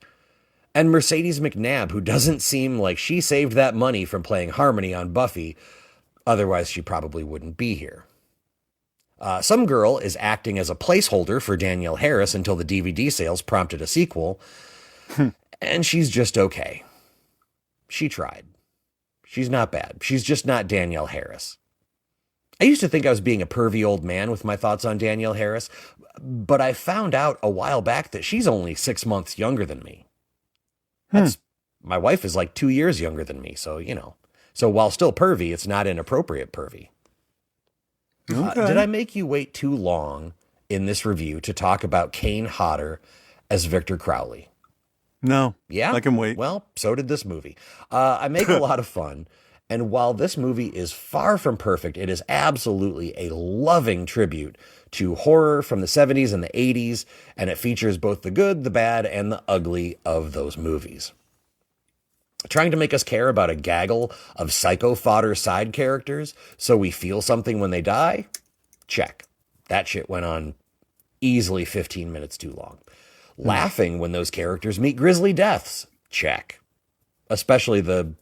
and Mercedes McNabb, who doesn't seem like she saved that money from playing Harmony on Buffy. Otherwise, she probably wouldn't be here. Some girl is acting as a placeholder for Danielle Harris until the DVD sales prompted a sequel, and she's just okay. She tried. She's not bad. She's just not Danielle Harris. I used to think I was being a pervy old man with my thoughts on Danielle Harris, but I found out a while back that she's only 6 months younger than me. My wife is like 2 years younger than me, so, you know. So while still pervy, it's not inappropriate pervy. Okay. Did I make you wait too long in this review to talk about Kane Hodder as Victor Crowley? No. Yeah? I can wait. Well, so did this movie. I make a lot of fun. And while this movie is far from perfect, it is absolutely a loving tribute to horror from the 70s and the 80s, and it features both the good, the bad, and the ugly of those movies. Trying to make us care about a gaggle of psycho fodder side characters so we feel something when they die? Check. That shit went on easily 15 minutes too long. Laughing when those characters meet grisly deaths? Check. Especially the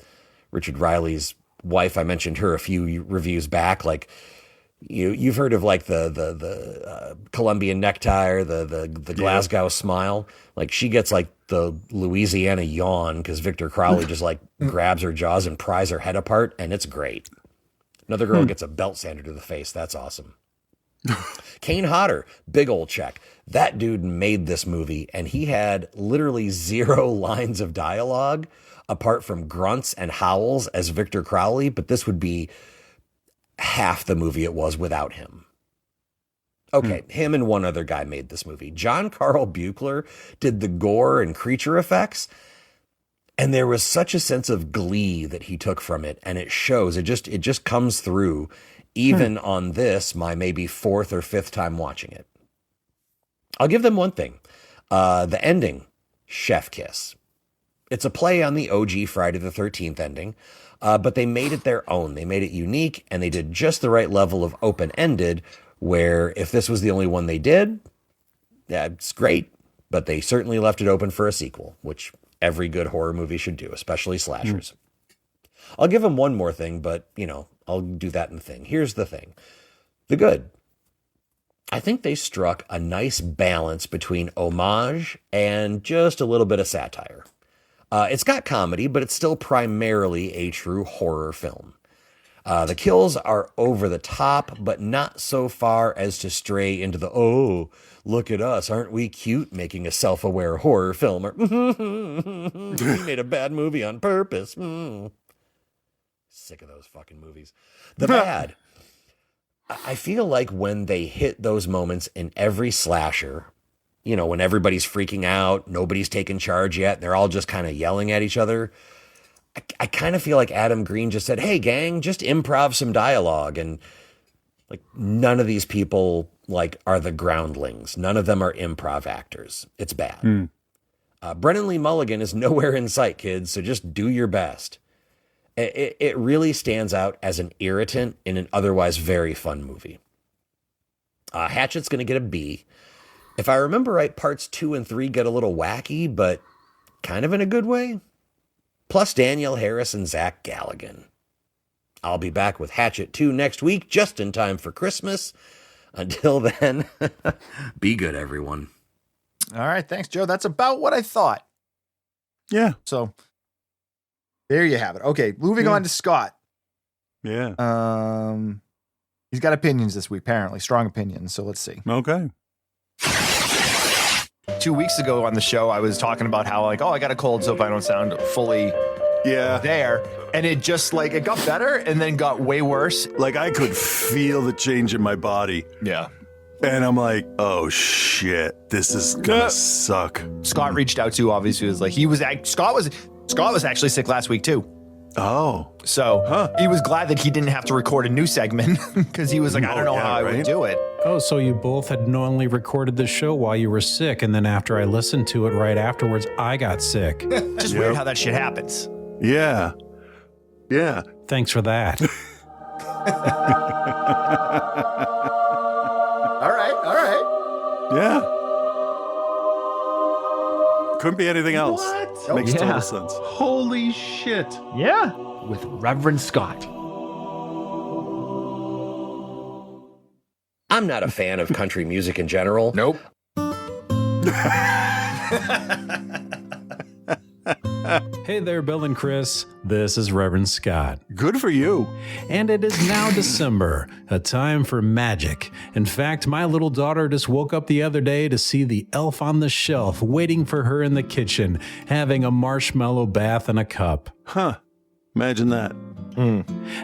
Richard Riley's wife. I mentioned her a few reviews back. Like you've heard of like the Colombian necktie or the Glasgow smile. Like she gets like the Louisiana yawn because Victor Crowley just like grabs her jaws and pries her head apart, and it's great. Another girl gets a belt sander to the face. That's awesome. Kane Hodder, big old check. That dude made this movie, and he had literally 0 lines of dialogue apart from grunts and howls as Victor Crowley, but this would be half the movie it was without him. Okay, him and one other guy made this movie. John Carl Buechler did the gore and creature effects, and there was such a sense of glee that he took from it, and it shows. It just comes through, even on this, my maybe fourth or fifth time watching it. I'll give them one thing. The ending, chef kiss. It's a play on the OG Friday the 13th ending, but they made it their own. They made it unique, and they did just the right level of open-ended, where if this was the only one they did, yeah, it's great, but they certainly left it open for a sequel, which every good horror movie should do, especially slashers. I'll give them one more thing, but, I'll do that in the thing. Here's the thing. The good. I think they struck a nice balance between homage and just a little bit of satire. It's got comedy, but it's still primarily a true horror film. The kills are over the top, but not so far as to stray into the, oh, look at us, aren't we cute, making a self-aware horror film, or we made a bad movie on purpose. Sick of those fucking movies. The bad. I feel like when they hit those moments in every slasher, when everybody's freaking out, nobody's taken charge yet, they're all just kind of yelling at each other. I kind of feel like Adam Green just said, hey, gang, just improv some dialogue. And like none of these people are the groundlings. None of them are improv actors. It's bad. Brennan Lee Mulligan is nowhere in sight, kids, so just do your best. It really stands out as an irritant in an otherwise very fun movie. Hatchet's going to get a B. If I remember right, parts 2 and 3 get a little wacky, but kind of in a good way. Plus Danielle Harris and Zach Galligan. I'll be back with Hatchet 2 next week, just in time for Christmas. Until then, be good, everyone. All right. Thanks, Joe. That's about what I thought. Yeah. So there you have it. Okay. Moving on to Scott. Yeah. He's got opinions this week, apparently. Strong opinions. So let's see. Okay. 2 weeks ago on the show, I was talking about how I got a cold, so if I don't sound fully there. And it just it got better and then got way worse. I could feel the change in my body. Yeah. And I'm like, oh shit, this is gonna suck. Scott reached out to, obviously, Scott was actually sick last week too. Oh. So he was glad that he didn't have to record a new segment because he was like, I don't know how I would do it. Oh, so you both had knowingly recorded the show while you were sick, and then after I listened to it right afterwards, I got sick. Just weird how that shit happens. Yeah. Yeah. Thanks for that. All right. Yeah. Couldn't be anything else. What? Makes total sense. Holy shit. Yeah. With Reverend Scott. I'm not a fan of country music in general. Nope. Hey there, Bill and Chris. This is Reverend Scott. Good for you. And it is now December, a time for magic. In fact, my little daughter just woke up the other day to see the elf on the shelf waiting for her in the kitchen, having a marshmallow bath in a cup. Huh. Imagine that.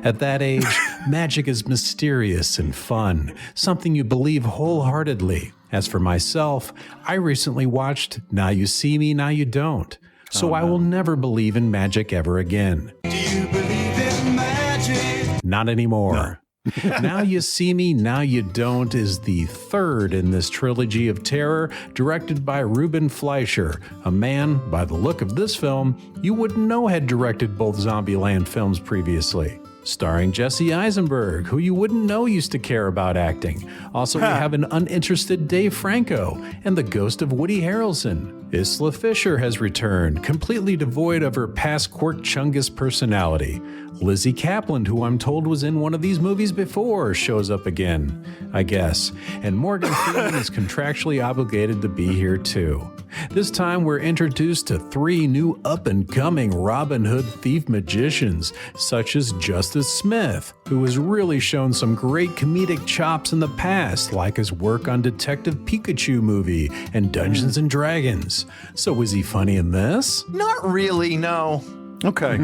At that age, magic is mysterious and fun, something you believe wholeheartedly. As for myself, I recently watched Now You See Me, Now You Don't. So I will never believe in magic ever again. Do you believe in magic? Not anymore. No. Now You See Me, Now You Don't is the third in this trilogy of terror, directed by Ruben Fleischer, a man, by the look of this film, you wouldn't know had directed both Zombieland films previously. Starring Jesse Eisenberg, who you wouldn't know used to care about acting. Also, we have an uninterested Dave Franco and the ghost of Woody Harrelson. Isla Fisher has returned, completely devoid of her past Quirk Chungus personality. Lizzie Kaplan, who I'm told was in one of these movies before, shows up again, I guess. And Morgan Freeman is contractually obligated to be here too. This time we're introduced to 3 new up-and-coming Robin Hood thief magicians, such as Justice Smith, who has really shown some great comedic chops in the past, like his work on Detective Pikachu movie and Dungeons & Dragons. So is he funny in this? Not really, no. Okay.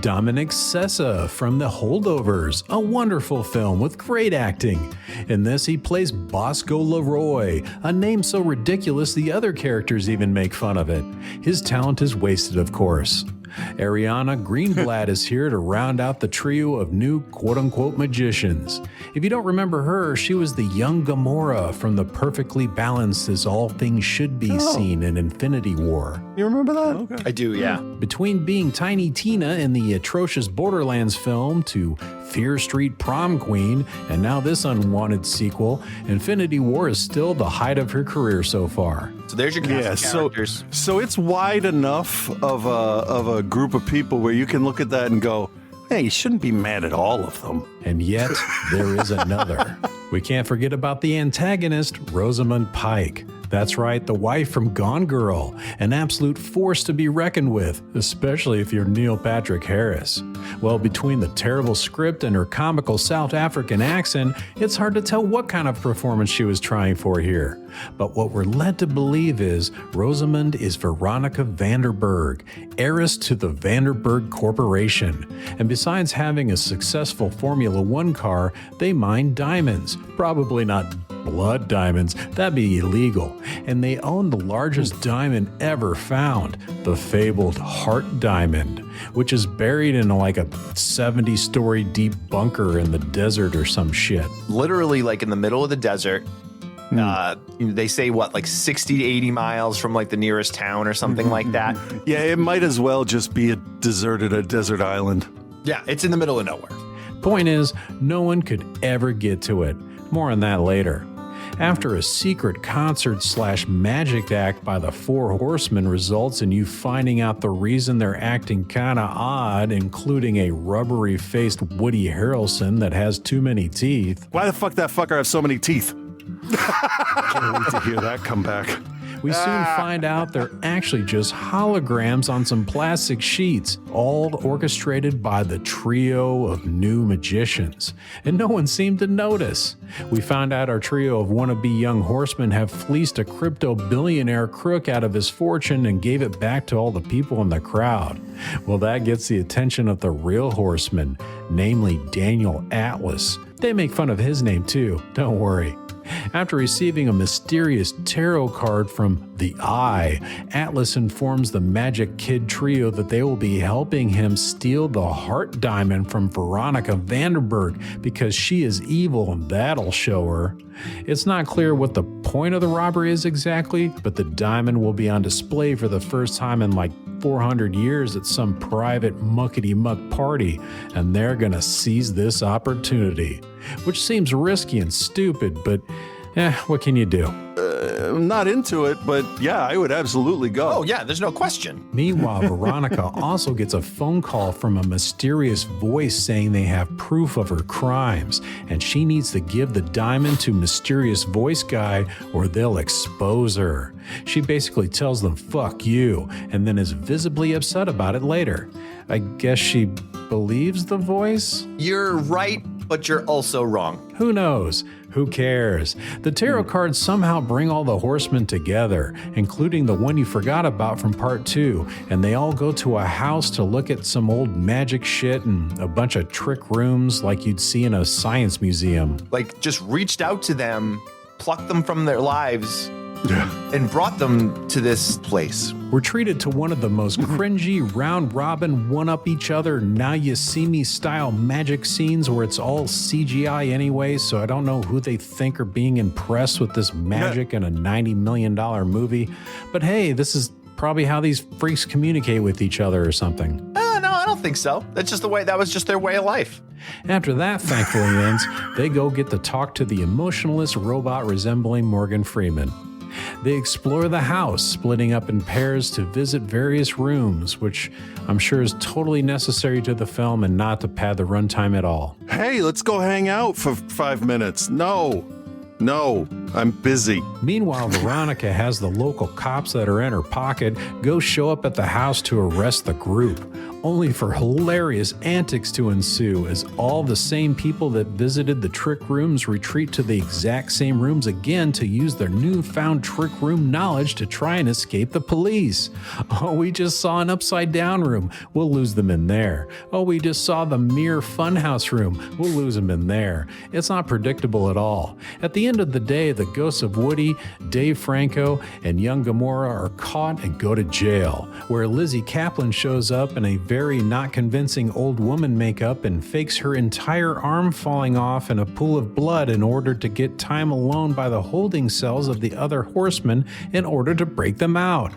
Dominic Sessa from The Holdovers, a wonderful film with great acting. In this, he plays Bosco Leroy, a name so ridiculous the other characters even make fun of it. His talent is wasted, of course. Ariana Greenblatt is here to round out the trio of new quote-unquote magicians. If you don't remember her, she was the young Gamora from the perfectly balanced as all things should be scene in Infinity War. You remember that? Okay. I do, yeah. Between being Tiny Tina in the atrocious Borderlands film to Fear Street Prom Queen, and now this unwanted sequel, Infinity War is still the height of her career so far. So there's your cast of characters. So it's wide enough of a group of people where you can look at that and go, hey, you shouldn't be mad at all of them. And yet, there is another. We can't forget about the antagonist, Rosamund Pike. That's right, the wife from Gone Girl, an absolute force to be reckoned with, especially if you're Neil Patrick Harris. Well, between the terrible script and her comical South African accent, it's hard to tell what kind of performance she was trying for here. But what we're led to believe is Rosamund is Veronica Vanderberg, heiress to the Vanderberg Corporation. And besides having a successful Formula One car, they mine diamonds. Probably not blood diamonds, that'd be illegal. And they own the largest diamond ever found, the fabled Heart Diamond, which is buried in like a 70-story deep bunker in the desert or some shit. Literally like in the middle of the desert. They say like 60 to 80 miles from like the nearest town or something like that. Yeah, it might as well just be a desert island. Yeah, it's in the middle of nowhere. Point is, no one could ever get to it. More on that later. After a secret concert/magic act by the Four Horsemen results in you finding out the reason they're acting kinda odd, including a rubbery-faced Woody Harrelson that has too many teeth. Why the fuck that fucker have so many teeth? Can't wait to hear that come back. We soon find out they're actually just holograms on some plastic sheets, all orchestrated by the trio of new magicians. And no one seemed to notice. We found out our trio of wannabe young horsemen have fleeced a crypto billionaire crook out of his fortune and gave it back to all the people in the crowd. Well, that gets the attention of the real horseman, namely Daniel Atlas. They make fun of his name too, don't worry. After receiving a mysterious tarot card from the Eye, Atlas informs the Magic Kid trio that they will be helping him steal the Heart Diamond from Veronica Vanderberg because she is evil and that'll show her. It's not clear what the point of the robbery is exactly, but the diamond will be on display for the first time in like 400 years at some private muckety-muck party, and they're gonna seize this opportunity. Which seems risky and stupid, but what can you do? I'm not into it, but yeah, I would absolutely go. Oh yeah, there's no question. Meanwhile, Veronica also gets a phone call from a mysterious voice saying they have proof of her crimes, and she needs to give the diamond to mysterious voice guy or they'll expose her. She basically tells them, fuck you, and then is visibly upset about it later. I guess she believes the voice? You're right, but you're also wrong. Who knows? Who cares? The tarot cards somehow bring all the horsemen together, including the one you forgot about from part 2, and they all go to a house to look at some old magic shit and a bunch of trick rooms like you'd see in a science museum. Like, just reached out to them, plucked them from their lives, and brought them to this place. We're treated to one of the most cringy, round-robin, one-up each other, now-you-see-me style magic scenes where it's all CGI anyway, so I don't know who they think are being impressed with this magic in a $90 million movie. But hey, this is probably how these freaks communicate with each other or something. No, I don't think so. That's just the way, that was just their way of life. After that thankfully ends, they go get to talk to the emotionless robot resembling Morgan Freeman. They explore the house, splitting up in pairs to visit various rooms, which I'm sure is totally necessary to the film and not to pad the runtime at all. Hey, let's go hang out for 5 minutes. No. No, I'm busy. Meanwhile, Veronica has the local cops that are in her pocket go show up at the house to arrest the group, only for hilarious antics to ensue as all the same people that visited the trick rooms retreat to the exact same rooms again to use their newfound trick room knowledge to try and escape the police. Oh, we just saw an upside down room. We'll lose them in there. Oh, we just saw the mere funhouse room. We'll lose them in there. It's not predictable at all. At the end of the day, the ghosts of Woody, Dave Franco, and young Gamora are caught and go to jail, where Lizzie Kaplan shows up in a very not convincing old woman makeup and fakes her entire arm falling off in a pool of blood in order to get time alone by the holding cells of the other horsemen in order to break them out.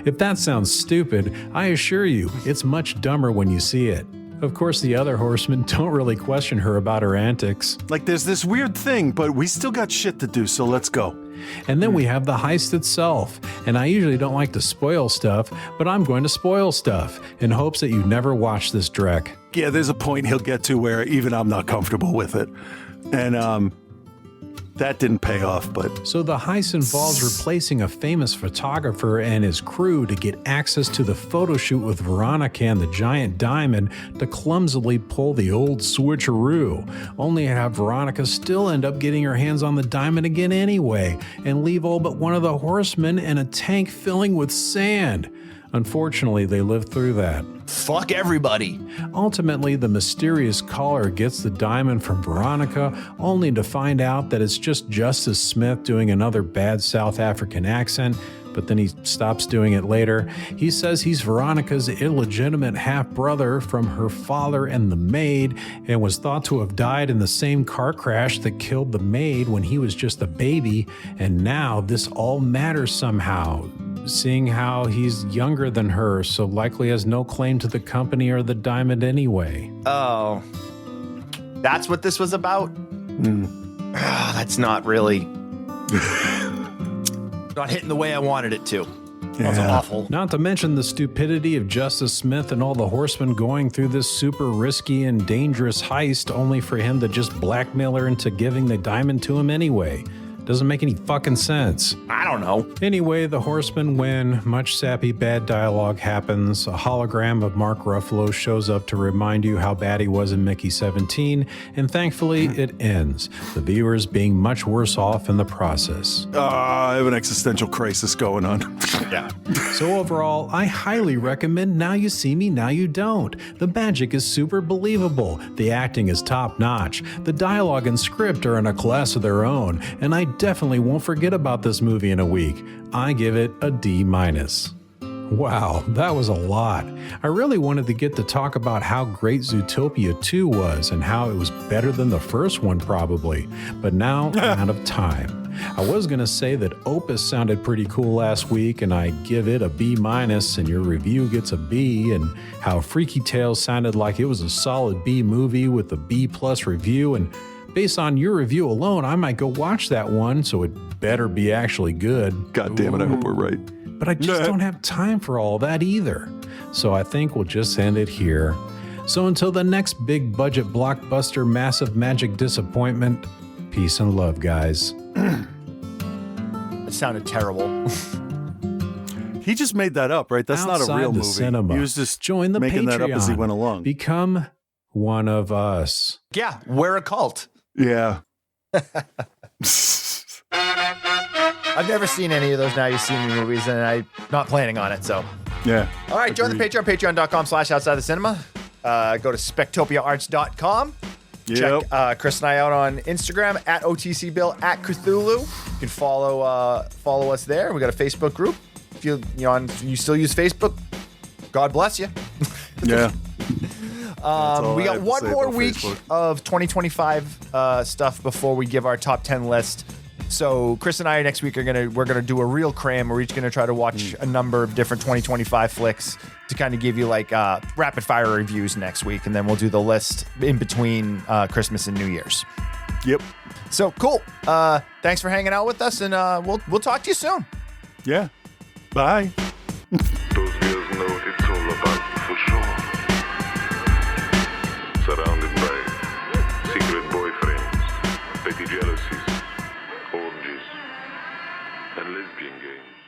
If that sounds stupid, I assure you, it's much dumber when you see it. Of course, the other horsemen don't really question her about her antics. Like, there's this weird thing, but we still got shit to do, so let's go. And then we have the heist itself. And I usually don't like to spoil stuff, but I'm going to spoil stuff in hopes that you've never watched this, Drek. Yeah, there's a point he'll get to where even I'm not comfortable with it. And, that didn't pay off, but... So the heist involves replacing a famous photographer and his crew to get access to the photo shoot with Veronica and the giant diamond to clumsily pull the old switcheroo, only to have Veronica still end up getting her hands on the diamond again anyway, and leave all but one of the horsemen in a tank filling with sand. Unfortunately, they lived through that. Fuck everybody. Ultimately, the mysterious caller gets the diamond from Veronica, only to find out that it's just Justice Smith doing another bad South African accent, but then he stops doing it later. He says he's Veronica's illegitimate half-brother from her father and the maid, and was thought to have died in the same car crash that killed the maid when he was just a baby, and now this all matters somehow, seeing how he's younger than her, so likely has no claim to the company or the diamond anyway. Oh, that's what this was about? That's not really... not hitting the way I wanted it to. That was awful. Not to mention the stupidity of Justice Smith and all the horsemen going through this super risky and dangerous heist only for him to just blackmail her into giving the diamond to him anyway. Doesn't make any fucking sense. I don't know. Anyway, the horsemen win. Much sappy bad dialogue happens. A hologram of Mark Ruffalo shows up to remind you how bad he was in Mickey 17, and thankfully it ends, the viewers being much worse off in the process. I have an existential crisis going on. Yeah. So overall, I highly recommend Now You See Me, Now You Don't. The magic is super believable. The acting is top notch. The dialogue and script are in a class of their own, and I definitely won't forget about this movie in a week. I give it a D-. Wow, that was a lot. I really wanted to get to talk about how great Zootopia 2 was and how it was better than the first one probably, but now I'm out of time. I was going to say that Opus sounded pretty cool last week and I give it a B- and your review gets a B, and how Freaky Tales sounded like it was a solid B movie with a B+ review, and based on your review alone, I might go watch that one, so it better be actually good. God damn it, I hope we're right. But I just don't have time for all that either. So I think we'll just end it here. So until the next big budget blockbuster massive magic disappointment, peace and love, guys. It sounded terrible. He just made that up, right? That's Outside not a real the movie. cinema. He was just Join the making Patreon. that up as he went along. Become one of us. Yeah, we're a cult. Yeah. I've never seen any of those Now You See Me movies, and I'm not planning on it, so. Yeah. All right, join the Patreon, patreon.com/outside the cinema. Go to spectopiaarts.com. Yep. Check Chris and I out on Instagram at OTCBill at Cthulhu. You can follow us there. We got a Facebook group. If you still use Facebook, God bless you. Yeah. We got one more week of 2025 stuff before we give our top 10 list. So Chris and I next week we're gonna do a real cram. We're each gonna try to watch a number of different 2025 flicks to kind of give you like rapid fire reviews next week, and then we'll do the list in between Christmas and New Year's. Yep. So cool. Thanks for hanging out with us, and we'll talk to you soon. Yeah. Bye. Those girls know what it's all about for sure. Surrounded by secret boyfriends, petty jealousies, lesbian game.